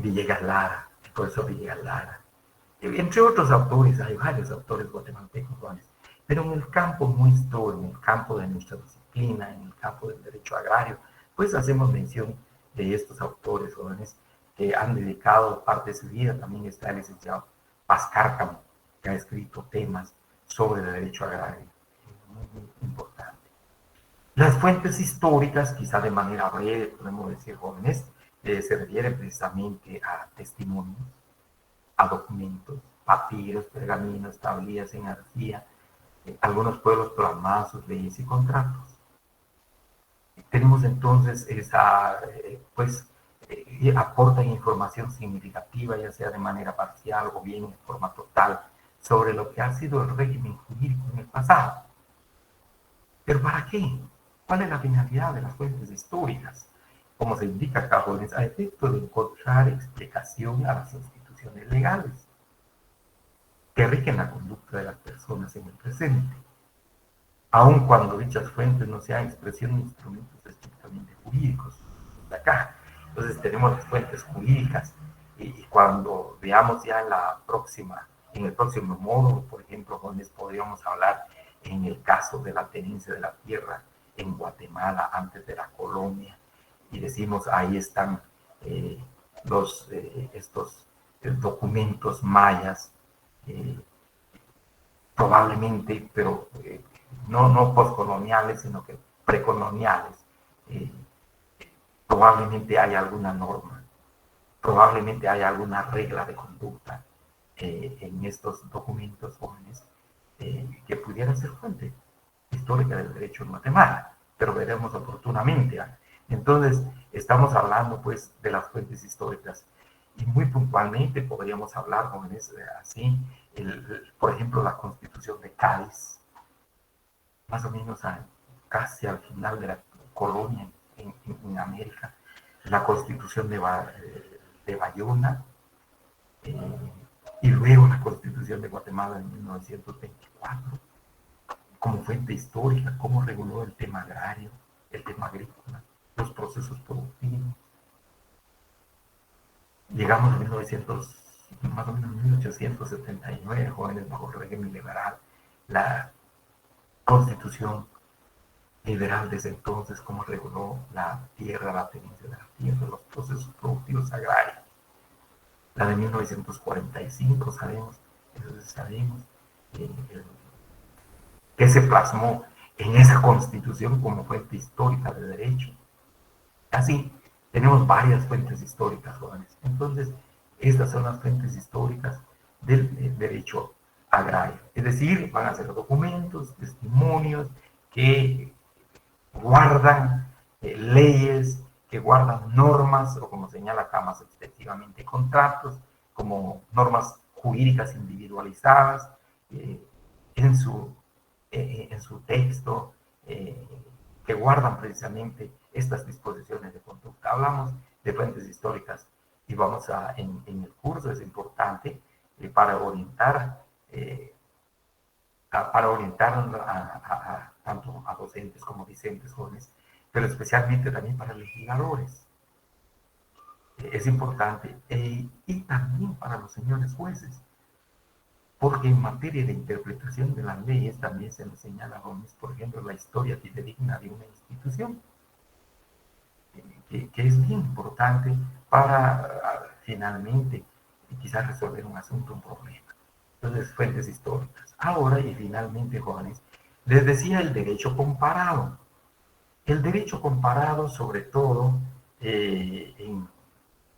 [SPEAKER 1] Villegas Lara, el profesor Villegas Lara. Entre otros autores, hay varios autores guatemaltecos, pero en el campo nuestro, en el campo de nuestra disciplina, en el campo del derecho agrario, pues hacemos mención de estos autores jóvenes que han dedicado parte de su vida. También está el licenciado Paz Cárcamo, que ha escrito temas sobre el derecho agrario, muy importante. Las fuentes históricas, quizá de manera breve, podemos decir, jóvenes, se refieren precisamente a testimonios, a documentos, papiros, pergaminos, tablillas en arcilla. Algunos pueblos plasmaban sus leyes y contratos. Tenemos entonces esa, pues, aportan información significativa, ya sea de manera parcial o bien en forma total, sobre lo que ha sido el régimen jurídico en el pasado. ¿Pero para qué? ¿Cuál es la finalidad de las fuentes históricas? Como se indica acá, jóvenes, a efecto de encontrar explicación a las instituciones legales que rigen la conducta de las personas en el presente, aun cuando dichas fuentes no sean expresión de instrumentos estrictamente jurídicos. De acá. Entonces tenemos las fuentes jurídicas y cuando veamos ya en el próximo módulo, por ejemplo, jóvenes, podríamos hablar en el caso de la tenencia de la tierra en Guatemala antes de la colonia, y decimos ahí están estos documentos mayas, probablemente, pero no postcoloniales, sino que precoloniales. Probablemente hay alguna norma, probablemente hay alguna regla de conducta en estos documentos jóvenes que pudiera ser fuente histórica del derecho en Guatemala, pero veremos oportunamente. Entonces, estamos hablando pues de las fuentes históricas y muy puntualmente podríamos hablar, jóvenes, así, por ejemplo, la Constitución de Cádiz, más o menos casi al final de la colonia en América, la Constitución de Bayona, y luego la Constitución de Guatemala en 1924, como fuente histórica, cómo reguló el tema agrario, el tema agrícola, los procesos productivos. Llegamos a 1900, más o menos 1879, jóvenes bajo el régimen liberal, la Constitución liberal desde entonces, cómo reguló la tierra, la tenencia de la tierra, los procesos productivos agrarios. La de 1945, sabemos eh, que se plasmó en esa Constitución como fuente histórica de derecho. Así, tenemos varias fuentes históricas, jóvenes. Entonces, estas son las fuentes históricas del derecho agrario. Es decir, van a ser documentos, testimonios que guardan leyes, que guardan normas, o como señala acá más extensivamente, contratos, como normas jurídicas individualizadas en su texto, que guardan precisamente estas disposiciones de conducta. Hablamos de fuentes históricas y vamos en el curso es importante para orientar tanto a docentes como discentes jóvenes, pero especialmente también para legisladores. Es importante y también para los señores jueces, porque en materia de interpretación de las leyes también se nos señala, jóvenes, por ejemplo, la historia fidedigna de una institución, que es bien importante para finalmente quizás resolver un asunto, un problema. Entonces, fuentes históricas. Ahora, y finalmente, jóvenes, les decía el derecho comparado. El derecho comparado, sobre todo, en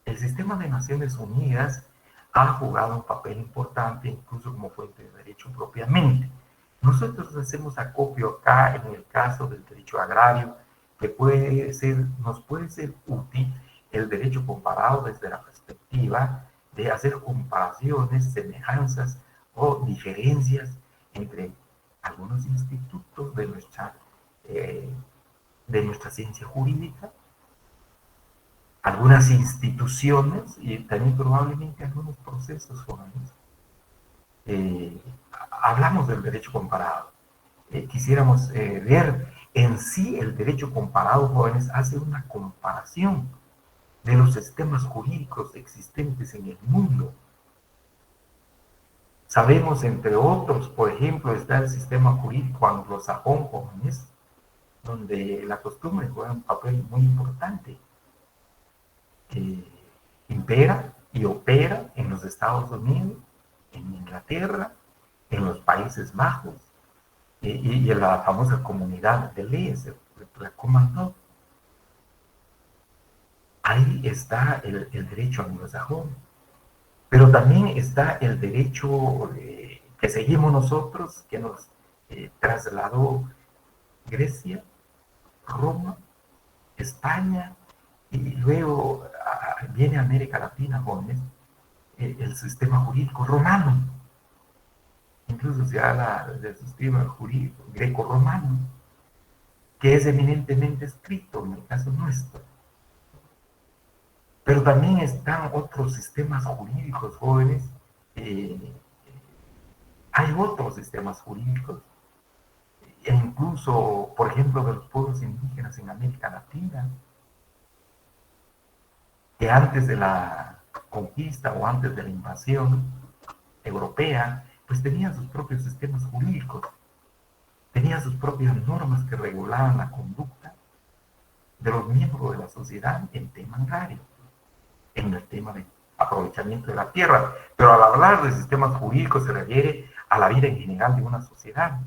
[SPEAKER 1] el sistema de Naciones Unidas, ha jugado un papel importante, incluso como fuente de derecho propiamente. Nosotros hacemos acopio acá en el caso del derecho agrario, que nos puede ser útil el derecho comparado desde la perspectiva de hacer comparaciones, semejanzas o diferencias entre algunos institutos de nuestra ciencia jurídica, algunas instituciones y también probablemente algunos procesos jóvenes. Hablamos del derecho comparado. Quisiéramos ver en sí el derecho comparado, jóvenes, hace una comparación de los sistemas jurídicos existentes en el mundo. Sabemos, entre otros, por ejemplo, está el sistema jurídico anglosajón, jóvenes, donde la costumbre juega un papel muy importante. Impera y opera en los Estados Unidos, en Inglaterra, en los Países Bajos y en la famosa comunidad de leyes, la Common Law. Ahí está el derecho anglosajón, pero también está el derecho que seguimos nosotros, que nos trasladó Grecia, Roma, España, y luego viene a América Latina, jóvenes, el sistema jurídico romano. Incluso se habla del sistema jurídico greco-romano, que es eminentemente escrito en el caso nuestro. Pero también están otros sistemas jurídicos, jóvenes. Hay otros sistemas jurídicos, e incluso, por ejemplo, de los pueblos indígenas en América Latina, que antes de la conquista o antes de la invasión europea, pues tenían sus propios sistemas jurídicos, tenían sus propias normas que regulaban la conducta de los miembros de la sociedad en tema agrario, en el tema de aprovechamiento de la tierra. Pero al hablar de sistemas jurídicos se refiere a la vida en general de una sociedad.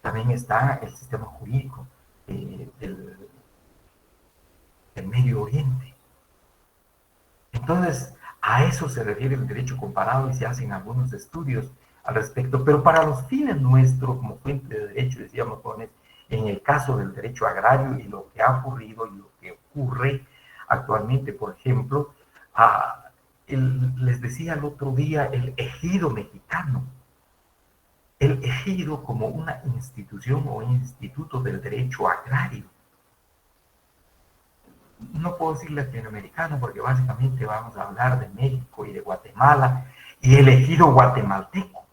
[SPEAKER 1] También está el sistema jurídico del Medio Oriente. Entonces, a eso se refiere el derecho comparado y se hacen algunos estudios al respecto. Pero para los fines nuestros, como fuente de derecho, decíamos, en el caso del derecho agrario y lo que ha ocurrido y lo que ocurre actualmente, por ejemplo, les decía el otro día el ejido mexicano. El ejido como una institución o instituto del derecho agrario. No puedo decir latinoamericano porque básicamente vamos a hablar de México y de Guatemala, y el ejido guatemalteco.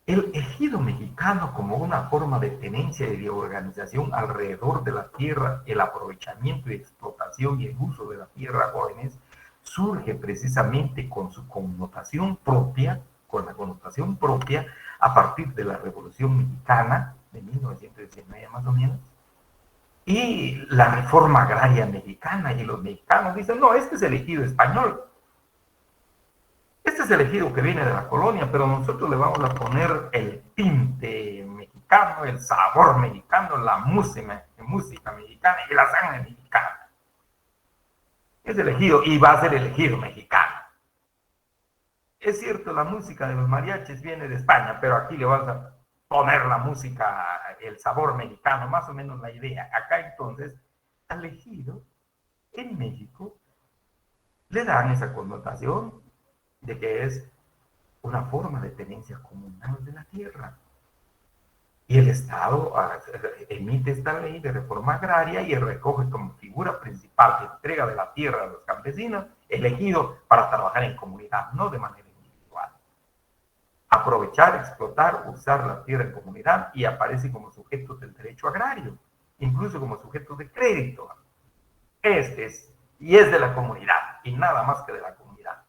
[SPEAKER 1] El ejido mexicano como una forma de tenencia y de organización alrededor de la tierra, el aprovechamiento y explotación y el uso de la tierra, jóvenes, surge precisamente con su connotación propia, con la connotación propia a partir de la Revolución Mexicana de 1919 más o menos, y la reforma agraria mexicana, y los mexicanos dicen, no, este es el ejido español, este es el ejido que viene de la colonia, pero nosotros le vamos a poner el tinte mexicano, el sabor mexicano, la música mexicana y la sangre mexicana. Es el ejido y va a ser el ejido mexicano. Es cierto, la música de los mariachis viene de España, pero aquí le vas a poner la música, el sabor mexicano, más o menos la idea. Acá entonces, al ejido en México le dan esa connotación de que es una forma de tenencia comunal de la tierra. Y el Estado emite esta ley de reforma agraria y recoge como figura principal de entrega de la tierra a los campesinos, elegido para trabajar en comunidad, no de manera individual. Aprovechar, explotar, usar la tierra en comunidad y aparece como sujeto del derecho agrario, incluso como sujeto de crédito. Y es de la comunidad, y nada más que de la comunidad.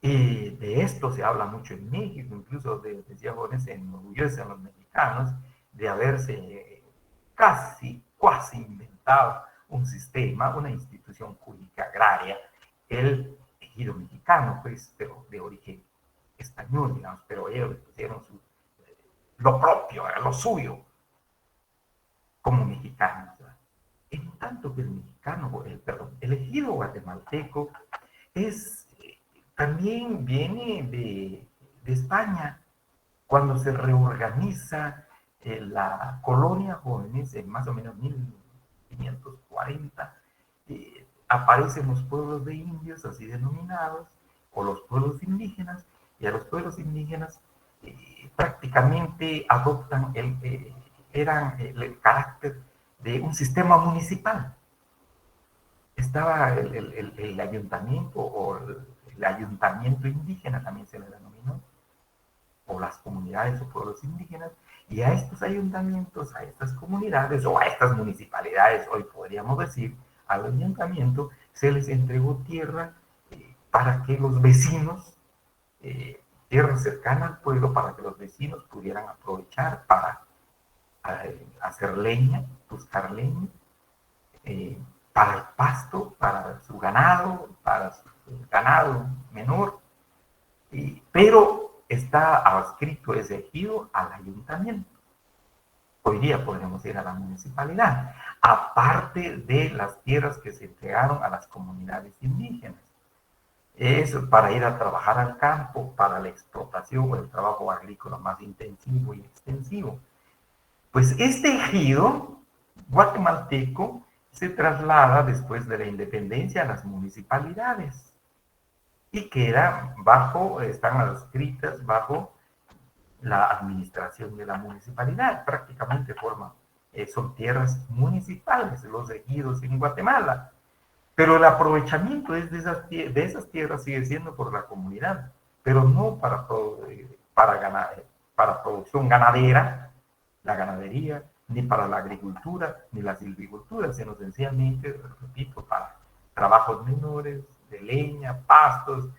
[SPEAKER 1] Y de esto se habla mucho en México, incluso decía Jones, se enorgullecen los mexicanos de haberse cuasi inventado un sistema, una institución jurídica agraria, el ejido mexicano, pues, pero de origen español, digamos, pero ellos pusieron lo propio, lo suyo, como mexicanos. En tanto que el mexicano, el ejido guatemalteco también viene de España, cuando se reorganiza la colonia jóvenes en más o menos 1540, aparecen los pueblos de indios, así denominados, o los pueblos indígenas, y a los pueblos indígenas prácticamente adoptan el carácter de un sistema municipal. Estaba el ayuntamiento o el ayuntamiento indígena, también se le denominó, o las comunidades o pueblos indígenas, y a estos ayuntamientos, a estas comunidades o a estas municipalidades, hoy podríamos decir, al ayuntamiento se les entregó tierra para que los vecinos, tierra cercana al pueblo, para que los vecinos pudieran aprovechar para hacer leña, buscar leña, para el pasto, para su ganado menor, pero está adscrito ese ejido al ayuntamiento. Hoy día podemos ir a la municipalidad, aparte de las tierras que se entregaron a las comunidades indígenas. Es para ir a trabajar al campo, para la explotación o el trabajo agrícola más intensivo y extensivo. Pues este ejido guatemalteco se traslada después de la independencia a las municipalidades y queda están adscritas bajo la administración de la municipalidad. Prácticamente son tierras municipales, los ejidos en Guatemala. Pero el aprovechamiento de esas tierras sigue siendo por la comunidad, pero no para producción ganadera, la ganadería, ni para la agricultura, ni la silvicultura, sino sencillamente, repito, para trabajos menores, de leña, pastos.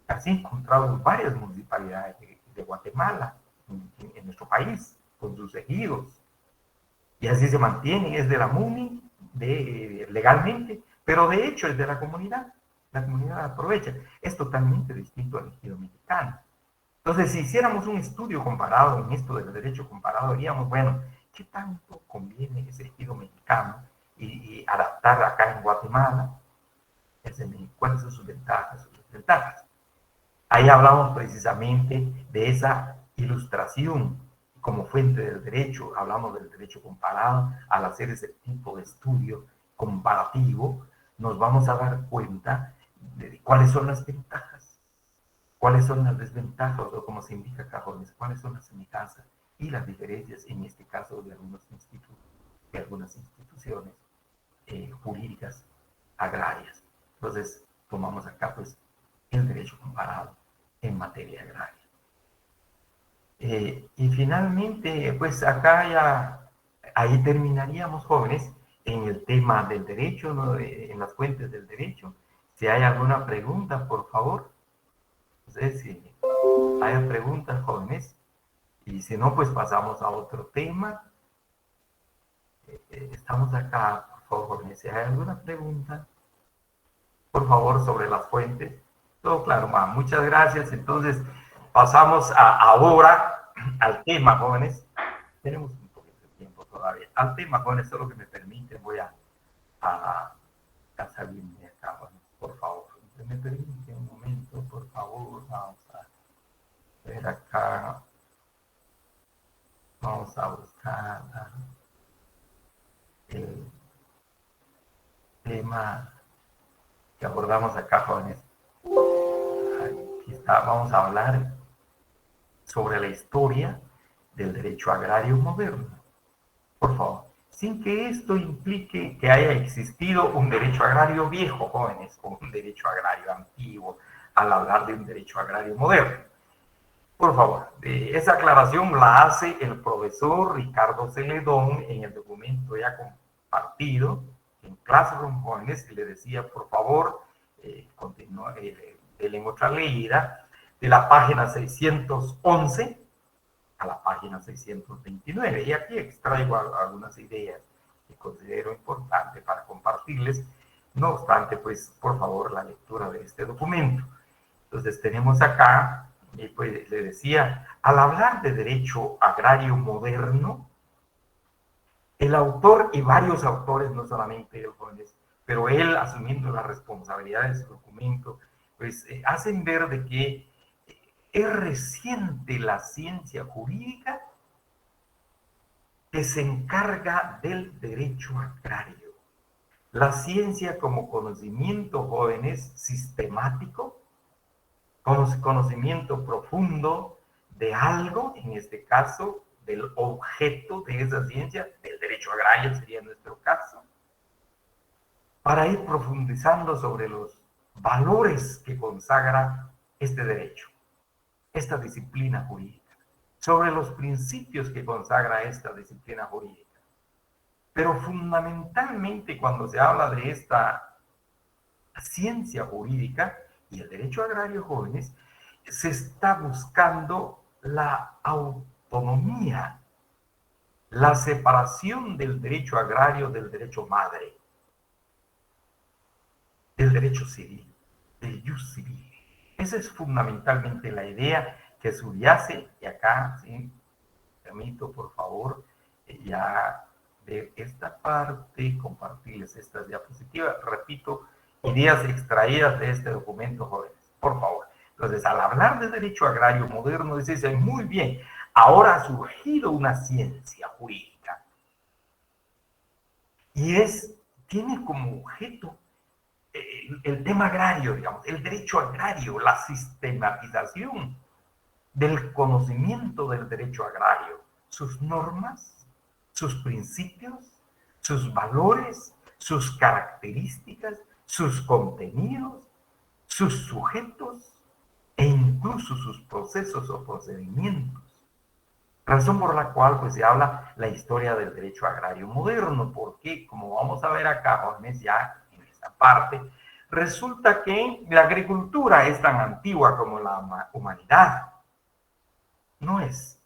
[SPEAKER 1] Así encontramos varias municipalidades de Guatemala, en nuestro país, con sus ejidos. Y así se mantiene, es de la MUNI legalmente, pero de hecho es de la comunidad. La comunidad aprovecha. Es totalmente distinto al ejido mexicano. Entonces, si hiciéramos un estudio comparado en esto del derecho comparado, diríamos, bueno, ¿qué tanto conviene ese ejido mexicano y adaptar acá en Guatemala? ¿Cuáles son sus ventajas, sus desventajas? Ahí hablamos precisamente de esa ilustración como fuente del derecho, hablamos del derecho comparado. Al hacer ese tipo de estudio comparativo, nos vamos a dar cuenta de cuáles son las ventajas, cuáles son las desventajas, o como se indica acá, cuáles son las semejanzas y las diferencias, en este caso, de algunas instituciones jurídicas agrarias. Entonces, tomamos acá pues el derecho comparado en materia agraria. Y finalmente, pues acá ya, ahí terminaríamos, jóvenes, en el tema del derecho, ¿no? En las fuentes del derecho. Si hay alguna pregunta, por favor. No sé si hay preguntas, jóvenes. Y si no, pues pasamos a otro tema. Estamos acá, por favor, jóvenes. Si hay alguna pregunta, por favor, sobre las fuentes. Todo claro, ma. Muchas gracias. Entonces, pasamos ahora al tema, jóvenes. Tenemos un poquito de tiempo todavía. Al tema, jóvenes, solo que me permite, voy a salirme acá, jóvenes, por favor. Me permite un momento, por favor. Vamos a ver acá. Vamos a buscar el tema que abordamos acá, jóvenes. Aquí está. Vamos a hablar sobre la historia del derecho agrario moderno. Por favor, sin que esto implique que haya existido un derecho agrario viejo, jóvenes, o un derecho agrario antiguo, al hablar de un derecho agrario moderno. Por favor, esa aclaración la hace el profesor Ricardo Celedón en el documento ya compartido en Classroom, jóvenes, y le decía, por favor, continúa, denle otra leída de la página 611 a la página 629. Y aquí extraigo algunas ideas que considero importantes para compartirles. No obstante, pues, por favor, la lectura de este documento. Entonces, tenemos acá, pues, le decía, al hablar de derecho agrario moderno, el autor y varios autores, no solamente el jóvenes, pero él asumiendo la responsabilidad de su documento, pues hacen ver de que es reciente la ciencia jurídica que se encarga del derecho agrario. La ciencia como conocimiento, jóvenes, sistemático, conocimiento profundo de algo, en este caso, del objeto de esa ciencia, del derecho agrario sería nuestro caso, para ir profundizando sobre los valores que consagra este derecho, esta disciplina jurídica, sobre los principios que consagra esta disciplina jurídica. Pero fundamentalmente cuando se habla de esta ciencia jurídica y el derecho agrario, jóvenes, se está buscando la autonomía, la separación del derecho agrario del derecho madre, del derecho civil, del jus civil. Esa es fundamentalmente la idea que subyace, y acá, sí, permito, por favor, ya de esta parte, compartirles estas diapositivas. Repito, ideas extraídas de este documento, jóvenes, por favor. Entonces, al hablar de derecho agrario moderno, dice muy bien, ahora ha surgido una ciencia jurídica y tiene como objeto el tema agrario, digamos, el derecho agrario, la sistematización del conocimiento del derecho agrario, sus normas, sus principios, sus valores, sus características, sus contenidos, sus sujetos e incluso sus procesos o procedimientos. Razón por la cual pues se habla la historia del derecho agrario moderno, porque como vamos a ver acá, jóvenes, ya en esta parte, resulta que la agricultura es tan antigua como la humanidad. No es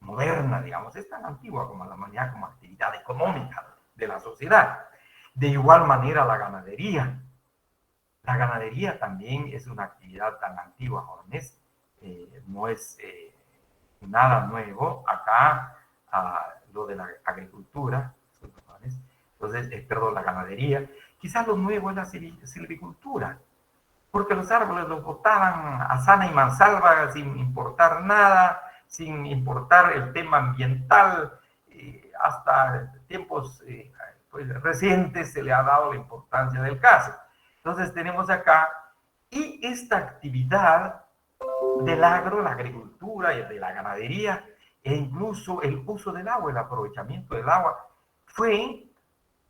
[SPEAKER 1] moderna, digamos, es tan antigua como la humanidad como actividad económica de la sociedad. De igual manera la ganadería. La ganadería también es una actividad tan antigua, jóvenes, no es nada nuevo. Acá lo de la agricultura, entonces, perdón, la ganadería. Quizás lo nuevo es la silvicultura, porque los árboles los botaban a sana y mansalva sin importar nada, sin importar el tema ambiental, hasta tiempos pues, recientes se le ha dado la importancia del caso. Entonces tenemos acá, y esta actividad del agro, la agricultura y de la ganadería, e incluso el uso del agua, el aprovechamiento del agua, fue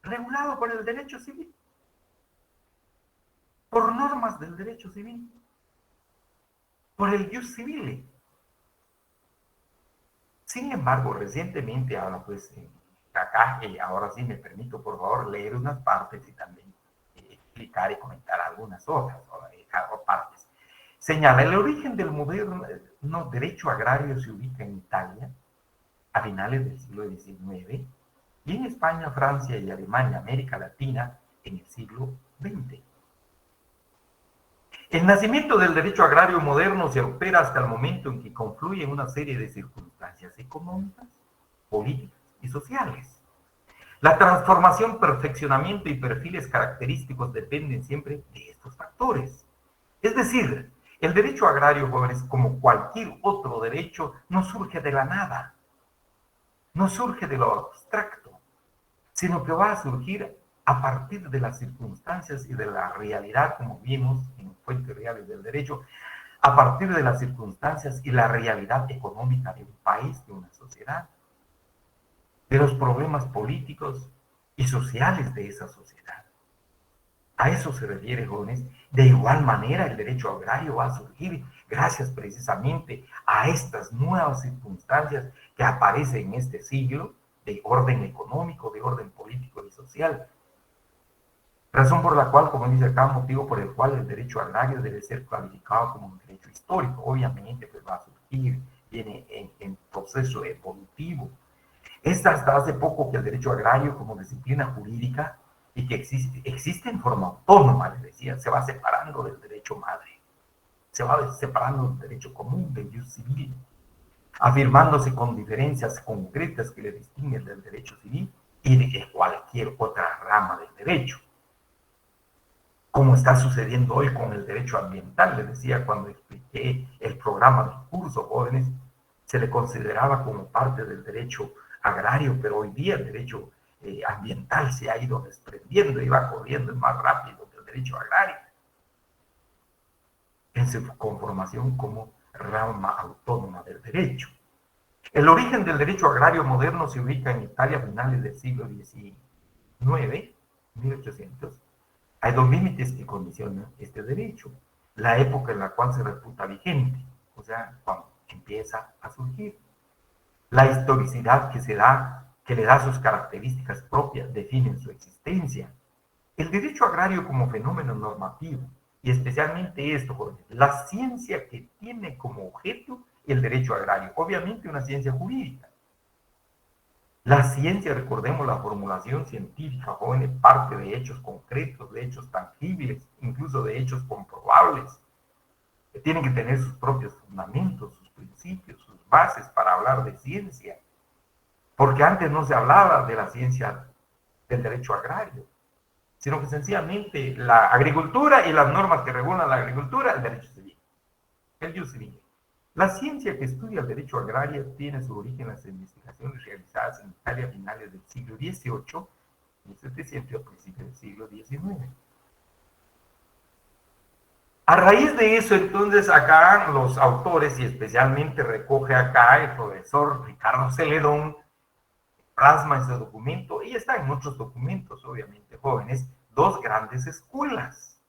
[SPEAKER 1] regulado por el derecho civil. por normas del derecho civil, por el jus civile. Sin embargo, recientemente, ahora pues, acá, ahora sí me permito, por favor, leer unas partes y también explicar y comentar algunas otras partes. Señala, el origen del moderno derecho agrario se ubica en Italia a finales del siglo XIX y en España, Francia y Alemania, América Latina, en el siglo XX. El nacimiento del derecho agrario moderno se opera hasta el momento en que confluyen una serie de circunstancias económicas, políticas y sociales. La transformación, perfeccionamiento y perfiles característicos dependen siempre de estos factores. Es decir, el derecho agrario, jóvenes, como cualquier otro derecho, no surge de la nada, no surge de lo abstracto, sino que va a surgir a partir de las circunstancias y de la realidad, como vimos en Fuentes Reales del Derecho, a partir de las circunstancias y la realidad económica de un país, de una sociedad, de los problemas políticos y sociales de esa sociedad. A eso se refiere, jóvenes. De igual manera, el derecho agrario va a surgir gracias precisamente a estas nuevas circunstancias que aparecen en este siglo de orden económico, de orden político y social. Razón por la cual, como dice acá, motivo por el cual el derecho agrario debe ser clasificado como un derecho histórico. Obviamente, pues va a surgir, viene en proceso evolutivo. Es hasta hace poco que el derecho agrario como disciplina jurídica y que existe en forma autónoma, les decía, se va separando del derecho madre, se va separando del derecho común, del jus civil, afirmándose con diferencias concretas que le distinguen del derecho civil y de cualquier otra rama del derecho. Como está sucediendo hoy con el derecho ambiental, les decía cuando expliqué el programa del curso, jóvenes, se le consideraba como parte del derecho agrario, pero hoy día el derecho ambiental se ha ido desprendiendo y va corriendo más rápido que el derecho agrario en su conformación como rama autónoma del derecho. El origen del derecho agrario moderno se ubica en Italia a finales del siglo XIX, 1800. Hay dos límites que condicionan este derecho. La época en la cual se reputa vigente, o sea, cuando empieza a surgir. La historicidad que le da sus características propias, definen su existencia. El derecho agrario como fenómeno normativo, y especialmente esto, jóvenes, la ciencia que tiene como objeto el derecho agrario, obviamente una ciencia jurídica. La ciencia, recordemos, la formulación científica, jóvenes, parte de hechos concretos, de hechos tangibles, incluso de hechos comprobables, que tienen que tener sus propios fundamentos, sus principios, sus bases para hablar de ciencia. Porque antes no se hablaba de la ciencia del derecho agrario, sino que sencillamente la agricultura y las normas que regulan la agricultura, el derecho civil, el jus civil. La ciencia que estudia el derecho agrario tiene su origen en las investigaciones realizadas en Italia a finales del siglo XVIII, 1700 y a principios del siglo XIX. A raíz de eso, entonces, acá los autores, y especialmente recoge acá el profesor Ricardo Celedón, plasma ese documento, y está en muchos documentos, obviamente, jóvenes, dos grandes escuelas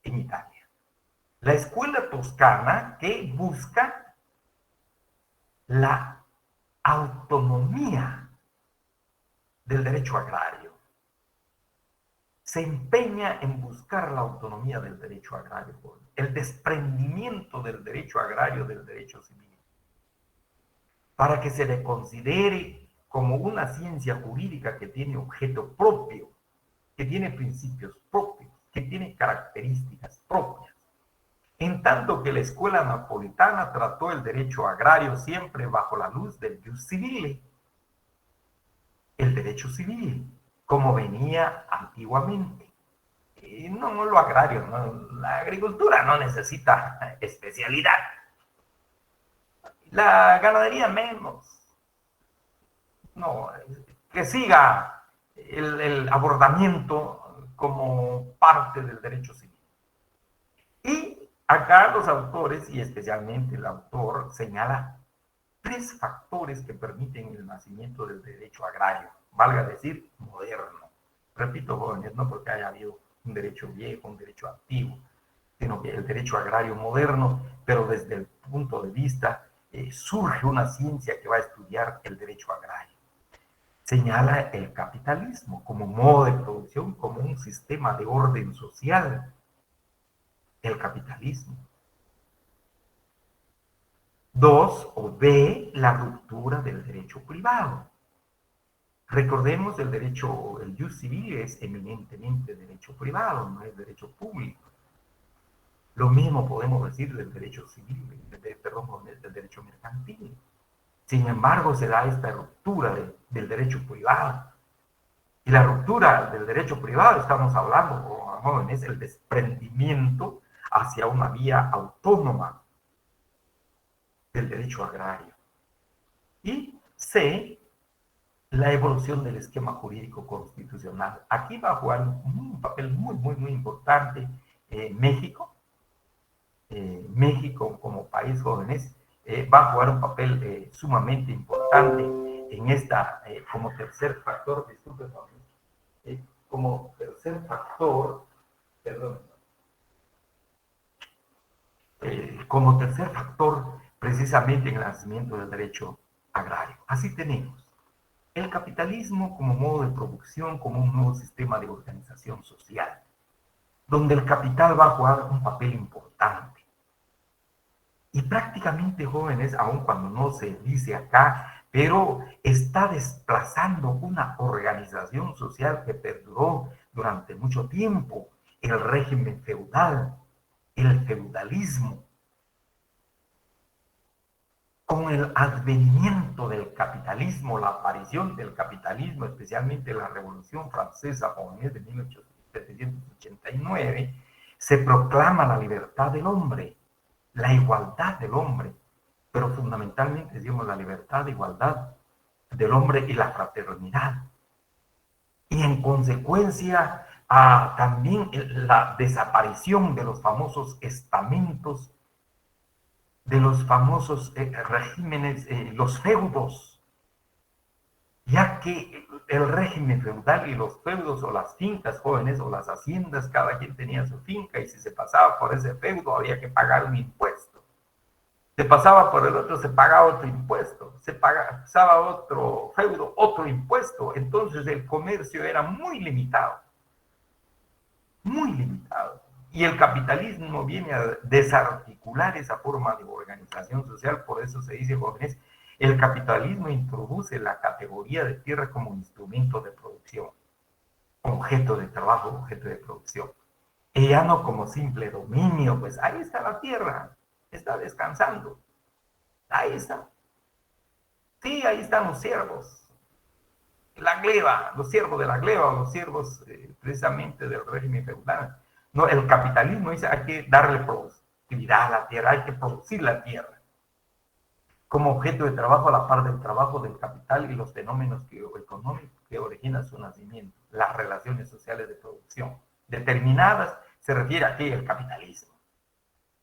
[SPEAKER 1] en Italia. La escuela toscana que busca la autonomía del derecho agrario. Se empeña en buscar la autonomía del derecho agrario, el desprendimiento del derecho agrario del derecho civil, para que se le considere como una ciencia jurídica que tiene objeto propio, que tiene principios propios, que tiene características propias. En tanto que la escuela napolitana trató el derecho agrario siempre bajo la luz del jus civile, el derecho civil, como venía antiguamente. Y no lo agrario, no, la agricultura no necesita especialidad. La ganadería menos. No, que siga el abordamiento como parte del derecho civil. Y acá los autores, y especialmente el autor, señala tres factores que permiten el nacimiento del derecho agrario, valga decir, moderno. Repito, jóvenes, no porque haya habido un derecho viejo, un derecho antiguo, sino que el derecho agrario moderno, pero desde el punto de vista, surge una ciencia que va a estudiar el derecho agrario. Señala el capitalismo como modo de producción, como un sistema de orden social, el capitalismo. Dos, o B, la ruptura del derecho privado. Recordemos el derecho, el jus civil es eminentemente derecho privado, no es derecho público. Lo mismo podemos decir del derecho civil, del derecho mercantil. Sin embargo, se da esta ruptura del derecho privado. Y la ruptura del derecho privado, estamos hablando, jóvenes, el desprendimiento hacia una vía autónoma del derecho agrario. Y C, la evolución del esquema jurídico constitucional. Aquí va a jugar un papel muy importante México. México como país, jóvenes, va a jugar un papel sumamente importante en esta, como tercer factor, disculpen, como tercer factor, perdón, como tercer factor precisamente en el nacimiento del derecho agrario. Así tenemos el capitalismo como modo de producción, como un nuevo sistema de organización social, donde el capital va a jugar un papel importante. Y prácticamente, jóvenes, aun cuando no se dice acá, pero está desplazando una organización social que perduró durante mucho tiempo, el régimen feudal, el feudalismo. Con el advenimiento del capitalismo, la aparición del capitalismo, especialmente la Revolución Francesa, jóvenes, de 1789, se proclama la libertad del hombre, la igualdad del hombre, pero fundamentalmente decimos la libertad, igualdad del hombre y la fraternidad. Y en consecuencia, también la desaparición de los famosos estamentos, de los famosos regímenes, los feudos, ya que el régimen feudal y los feudos o las fincas, jóvenes, o las haciendas, cada quien tenía su finca y si se pasaba por ese feudo había que pagar un impuesto. Se pasaba por el otro, se pagaba otro impuesto. Se pasaba otro feudo, otro impuesto. Entonces el comercio era muy limitado. Muy limitado. Y el capitalismo viene a desarticular esa forma de organización social. Por eso se dice, jóvenes, el capitalismo introduce la categoría de tierra como instrumento de producción, objeto de trabajo, objeto de producción. Y ya no como simple dominio, pues ahí está la tierra, está descansando. Ahí está. Sí, ahí están los siervos. La gleba, los siervos de la gleba, los siervos precisamente del régimen feudal. No, el capitalismo dice hay que darle productividad a la tierra, hay que producir la tierra como objeto de trabajo a la par del trabajo del capital y los fenómenos económicos que originan su nacimiento, las relaciones sociales de producción. Determinadas se refiere aquí al capitalismo,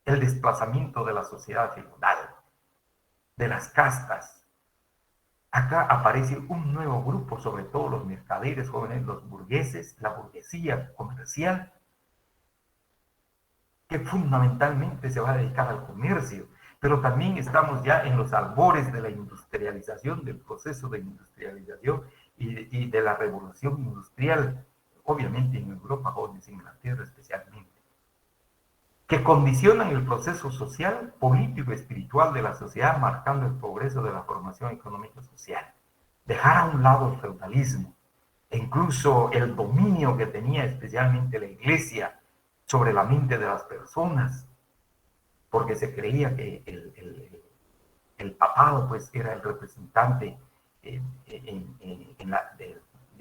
[SPEAKER 1] el desplazamiento de la sociedad feudal, de las castas. Acá aparece un nuevo grupo, sobre todo los mercaderes jóvenes, los burgueses, la burguesía comercial, que fundamentalmente se va a dedicar al comercio, pero también estamos ya en los albores de la industrialización, del proceso de industrialización y de la revolución industrial, obviamente en Europa, jóvenes, en Inglaterra especialmente, que condicionan el proceso social, político y espiritual de la sociedad, marcando el progreso de la formación económica social. Dejar a un lado el feudalismo, e incluso el dominio que tenía especialmente la iglesia sobre la mente de las personas, porque se creía que el papado pues era el representante de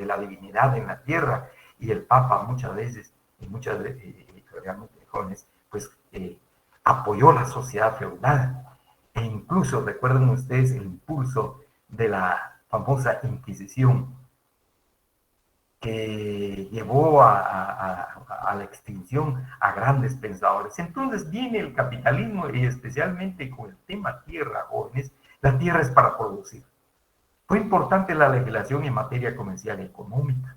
[SPEAKER 1] la divinidad en la tierra, y el papa muchas veces, y muchas realmente jóvenes, pues apoyó la sociedad feudal, e incluso recuerden ustedes el impulso de la famosa Inquisición, que llevó a la extinción a grandes pensadores. Entonces viene el capitalismo y especialmente con el tema tierra, jóvenes, la tierra es para producir. Fue importante la legislación en materia comercial y económica.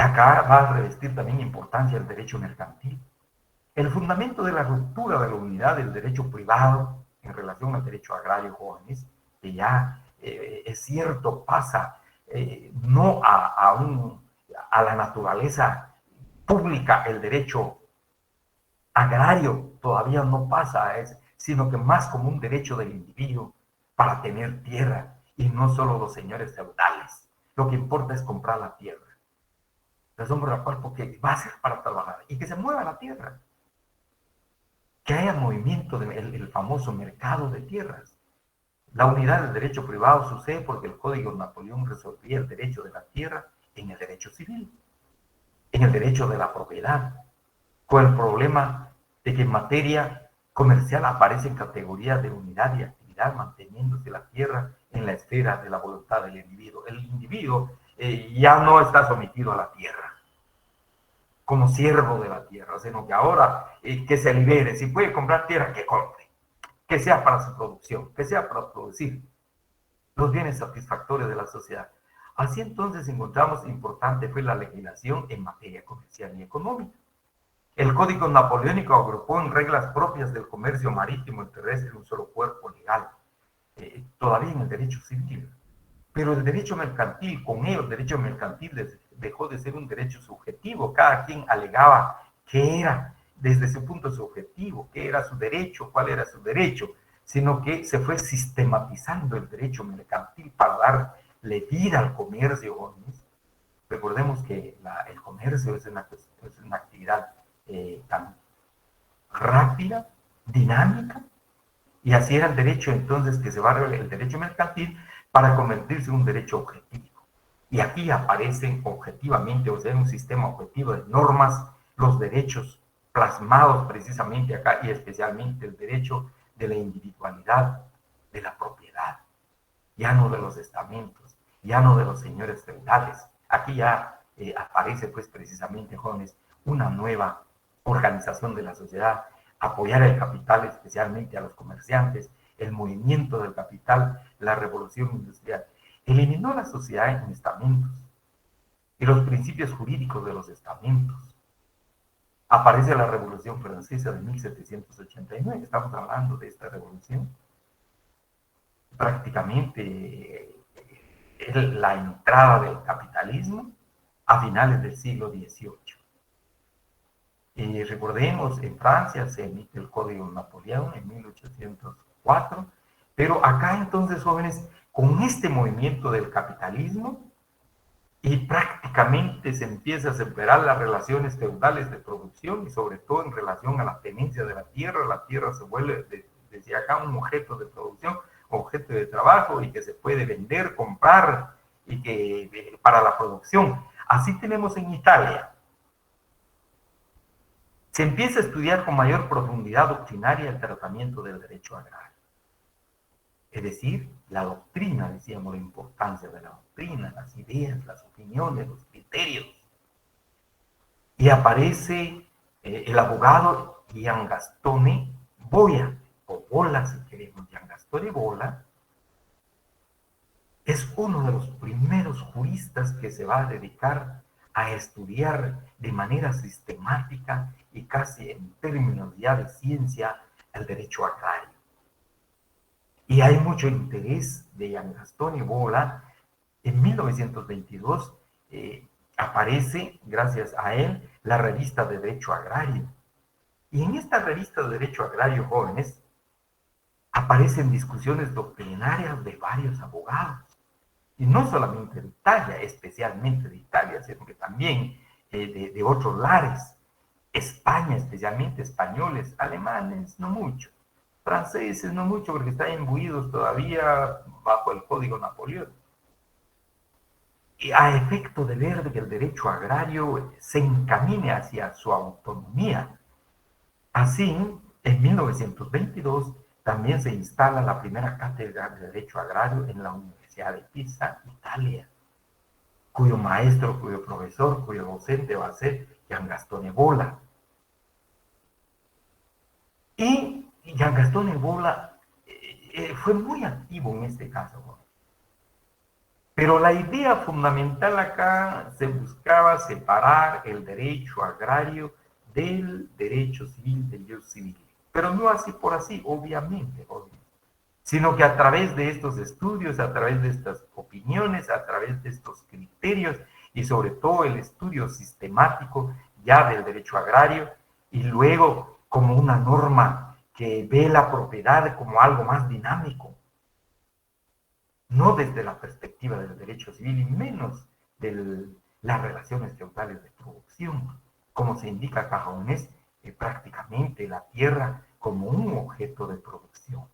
[SPEAKER 1] Acá va a revestir también importancia el derecho mercantil. El fundamento de la ruptura de la unidad del derecho privado en relación al derecho agrario, jóvenes, que ya es cierto, pasa no a la naturaleza pública, el derecho agrario todavía no pasa a ese, sino que más como un derecho del individuo para tener tierra y no solo los señores feudales. Lo que importa es comprar la tierra. Les hombre la cual porque va a ser para trabajar y que se mueva la tierra. Que haya movimiento del famoso mercado de tierras. La unidad del derecho privado sucede porque el Código Napoleón resolvía el derecho de la tierra en el derecho civil, en el derecho de la propiedad, con el problema de que en materia comercial aparecen categorías de unidad y actividad manteniéndose la tierra en la esfera de la voluntad del individuo. El individuo ya no está sometido a la tierra como siervo de la tierra, sino que ahora que se libere, si puede comprar tierra, que compre, que sea para su producción, que sea para producir los bienes satisfactorios de la sociedad. Así entonces encontramos importante fue la legislación en materia comercial y económica. El Código Napoleónico agrupó en reglas propias del comercio marítimo y terrestre un solo cuerpo legal, todavía en el derecho civil. Pero el derecho mercantil, con ello el derecho mercantil dejó de ser un derecho subjetivo. Cada quien alegaba qué era desde su punto subjetivo, qué era su derecho, cuál era su derecho, sino que se fue sistematizando el derecho mercantil para darle vida al comercio. Recordemos que el comercio es una actividad tan rápida, dinámica, y así era el derecho entonces que se va a revelar el derecho mercantil para convertirse en un derecho objetivo. Y aquí aparecen objetivamente, o sea, en un sistema objetivo de normas, los derechos plasmados precisamente acá y especialmente el derecho de la individualidad, de la propiedad, ya no de los estamentos, ya no de los señores feudales. Aquí ya aparece pues precisamente, jóvenes, una nueva organización de la sociedad, apoyar el capital, especialmente a los comerciantes, el movimiento del capital, la revolución industrial. Eliminó la sociedad en estamentos y los principios jurídicos de los estamentos. Aparece la Revolución Francesa de 1789, estamos hablando de esta revolución. Prácticamente es la entrada del capitalismo a finales del siglo XVIII. Recordemos, en Francia se emite el Código Napoleón en 1804, pero acá entonces, jóvenes, con este movimiento del capitalismo, y prácticamente se empieza a separar las relaciones feudales de producción y sobre todo en relación a la tenencia de la tierra se vuelve desde acá un objeto de producción, objeto de trabajo y que se puede vender, comprar y que para la producción. Así tenemos en Italia. Se empieza a estudiar con mayor profundidad doctrinaria el tratamiento del derecho agrario. Es decir, la doctrina, decíamos, la importancia de la doctrina, las ideas, las opiniones, los criterios. Y aparece el abogado Giangastone Boia, o Bola si queremos. Giangastone Bola es uno de los primeros juristas que se va a dedicar a estudiar de manera sistemática y casi en términos ya de ciencia el derecho agrario. Y hay mucho interés de Giangastone Bola. En 1922 aparece, gracias a él, la revista de Derecho Agrario. Y en esta revista de Derecho Agrario, jóvenes, aparecen discusiones doctrinarias de varios abogados. Y no solamente de Italia, especialmente de Italia, sino que también de otros lares. España, especialmente españoles, alemanes, no mucho. Franceses, no mucho, porque están imbuidos todavía bajo el Código Napoleón. Y a efecto de ver que el derecho agrario se encamine hacia su autonomía. Así, en 1922 también se instala la primera cátedra de Derecho Agrario en la Universidad de Pisa, Italia, cuyo maestro, cuyo profesor, cuyo docente va a ser Giangastone Bola. Y Giangastone Bola fue muy activo en este caso, Pero la idea fundamental acá se buscaba separar el derecho agrario del derecho civil, del ius civil. Pero no así por así, obviamente, sino que a través de estos estudios, a través de estas opiniones, a través de estos criterios y sobre todo el estudio sistemático ya del derecho agrario y luego como una norma que ve la propiedad como algo más dinámico, no desde la perspectiva del derecho civil y menos de las relaciones feudales de producción, como se indica acá, jóvenes, prácticamente la tierra como un objeto de producción.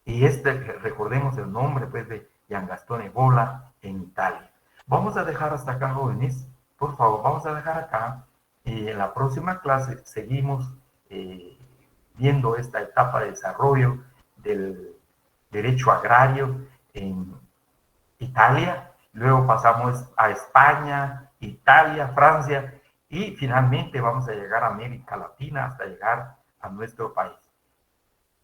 [SPEAKER 1] Y recordemos el nombre pues, de Giangastone Bola en Italia. Vamos a dejar hasta acá, jóvenes, por favor, vamos a dejar acá. Y en la próxima clase seguimos viendo esta etapa de desarrollo del derecho agrario en Italia, luego pasamos a España, Italia, Francia, y finalmente vamos a llegar a América Latina hasta llegar a nuestro país.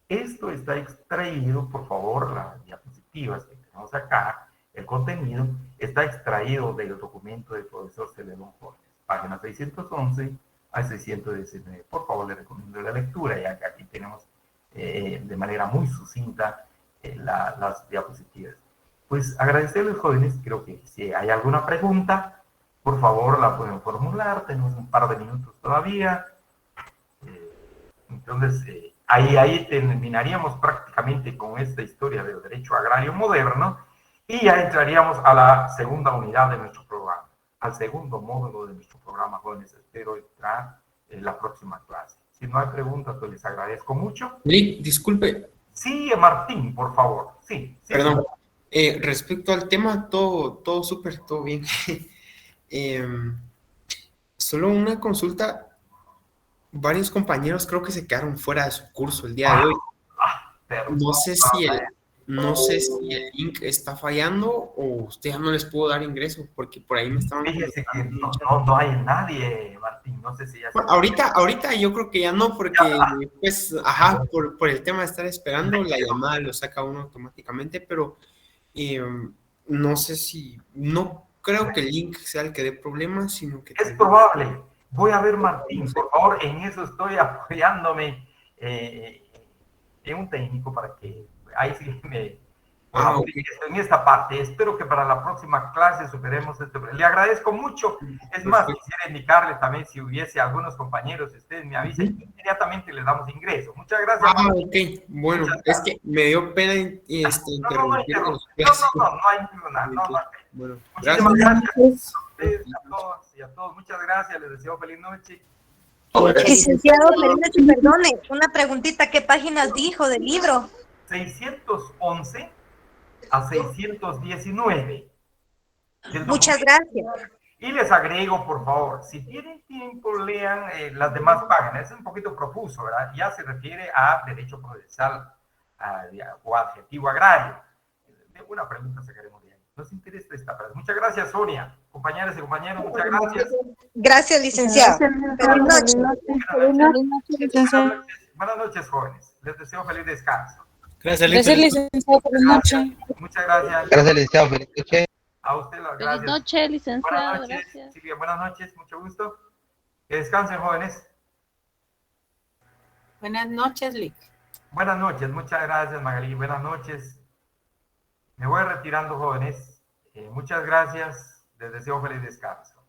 [SPEAKER 1] Esto está extraído, por favor, las diapositivas que tenemos acá, el contenido, está extraído del documento del profesor Celedón Jorge, páginas 611 a 619. Por favor, le recomiendo la lectura, ya que aquí tenemos de manera muy sucinta las diapositivas. Pues agradecerles, jóvenes, creo que si hay alguna pregunta, por favor la pueden formular, tenemos un par de minutos todavía. Entonces, ahí terminaríamos prácticamente con esta historia del derecho agrario moderno y ya entraríamos a la segunda unidad de nuestro programa, al segundo módulo de nuestro programa, jóvenes. Espero entrar en la próxima clase. Si no hay preguntas, pues les agradezco mucho.
[SPEAKER 2] Disculpe.
[SPEAKER 1] Sí, Martín, por favor. Sí.
[SPEAKER 2] Perdón. Respecto al tema, todo súper, todo bien. Solo una consulta. Varios compañeros creo que se quedaron fuera de su curso el día de hoy. No sé si el link está fallando o usted ya no les pudo dar ingreso, porque por ahí me estaban...
[SPEAKER 1] Fíjese que no hay nadie, Martín, no sé si ya...
[SPEAKER 2] Bueno, ahorita yo creo que ya no, porque pues, por el tema de estar esperando, la llamada lo saca uno automáticamente, pero no sé si... No creo que el link sea el que dé problemas, sino que...
[SPEAKER 1] Es probable. Voy a ver, Martín, por favor, en eso estoy apoyándome en un técnico para que ahí sí me en esta parte. Espero que para la próxima clase superemos este. Le agradezco mucho. Es más, quisiera indicarle también si hubiese algunos compañeros, si ustedes me avisan, inmediatamente les damos ingreso. Muchas gracias.
[SPEAKER 2] Ok. Bueno, es que me dio pena interrumpirlos.
[SPEAKER 1] No hay ninguna.
[SPEAKER 2] Bueno,
[SPEAKER 1] muchísimas gracias a ustedes, a todos y a todos. Muchas gracias. Les deseo feliz noche.
[SPEAKER 3] Licenciado, perdone, una preguntita, ¿qué páginas dijo del libro?
[SPEAKER 1] 611 a 619.
[SPEAKER 3] Muchas gracias.
[SPEAKER 1] Y les agrego, por favor, si tienen tiempo, lean las demás páginas. Es un poquito profuso, ¿verdad? Ya se refiere a derecho procesal o adjetivo agrario. Una pregunta sacaremos de ahí. Nos interesa esta pregunta. Muchas gracias, Sonia. Compañeras y compañeros, muchas gracias.
[SPEAKER 3] Gracias, licenciado. Buenas
[SPEAKER 1] noches. Buenas noches, jóvenes. Les deseo feliz descanso.
[SPEAKER 4] Gracias, licenciado. Feliz noche.
[SPEAKER 1] Muchas gracias.
[SPEAKER 5] Gracias, licenciado. Feliz noche.
[SPEAKER 1] A usted las gracias.
[SPEAKER 4] Feliz noche, licenciado.
[SPEAKER 1] Buenas noches,
[SPEAKER 4] gracias.
[SPEAKER 1] Silvia. Buenas noches, mucho gusto. Que descansen, jóvenes.
[SPEAKER 6] Buenas noches, Lick.
[SPEAKER 1] Buenas noches, muchas gracias, Magali. Buenas noches. Me voy retirando, jóvenes. Muchas gracias. Les deseo feliz descanso.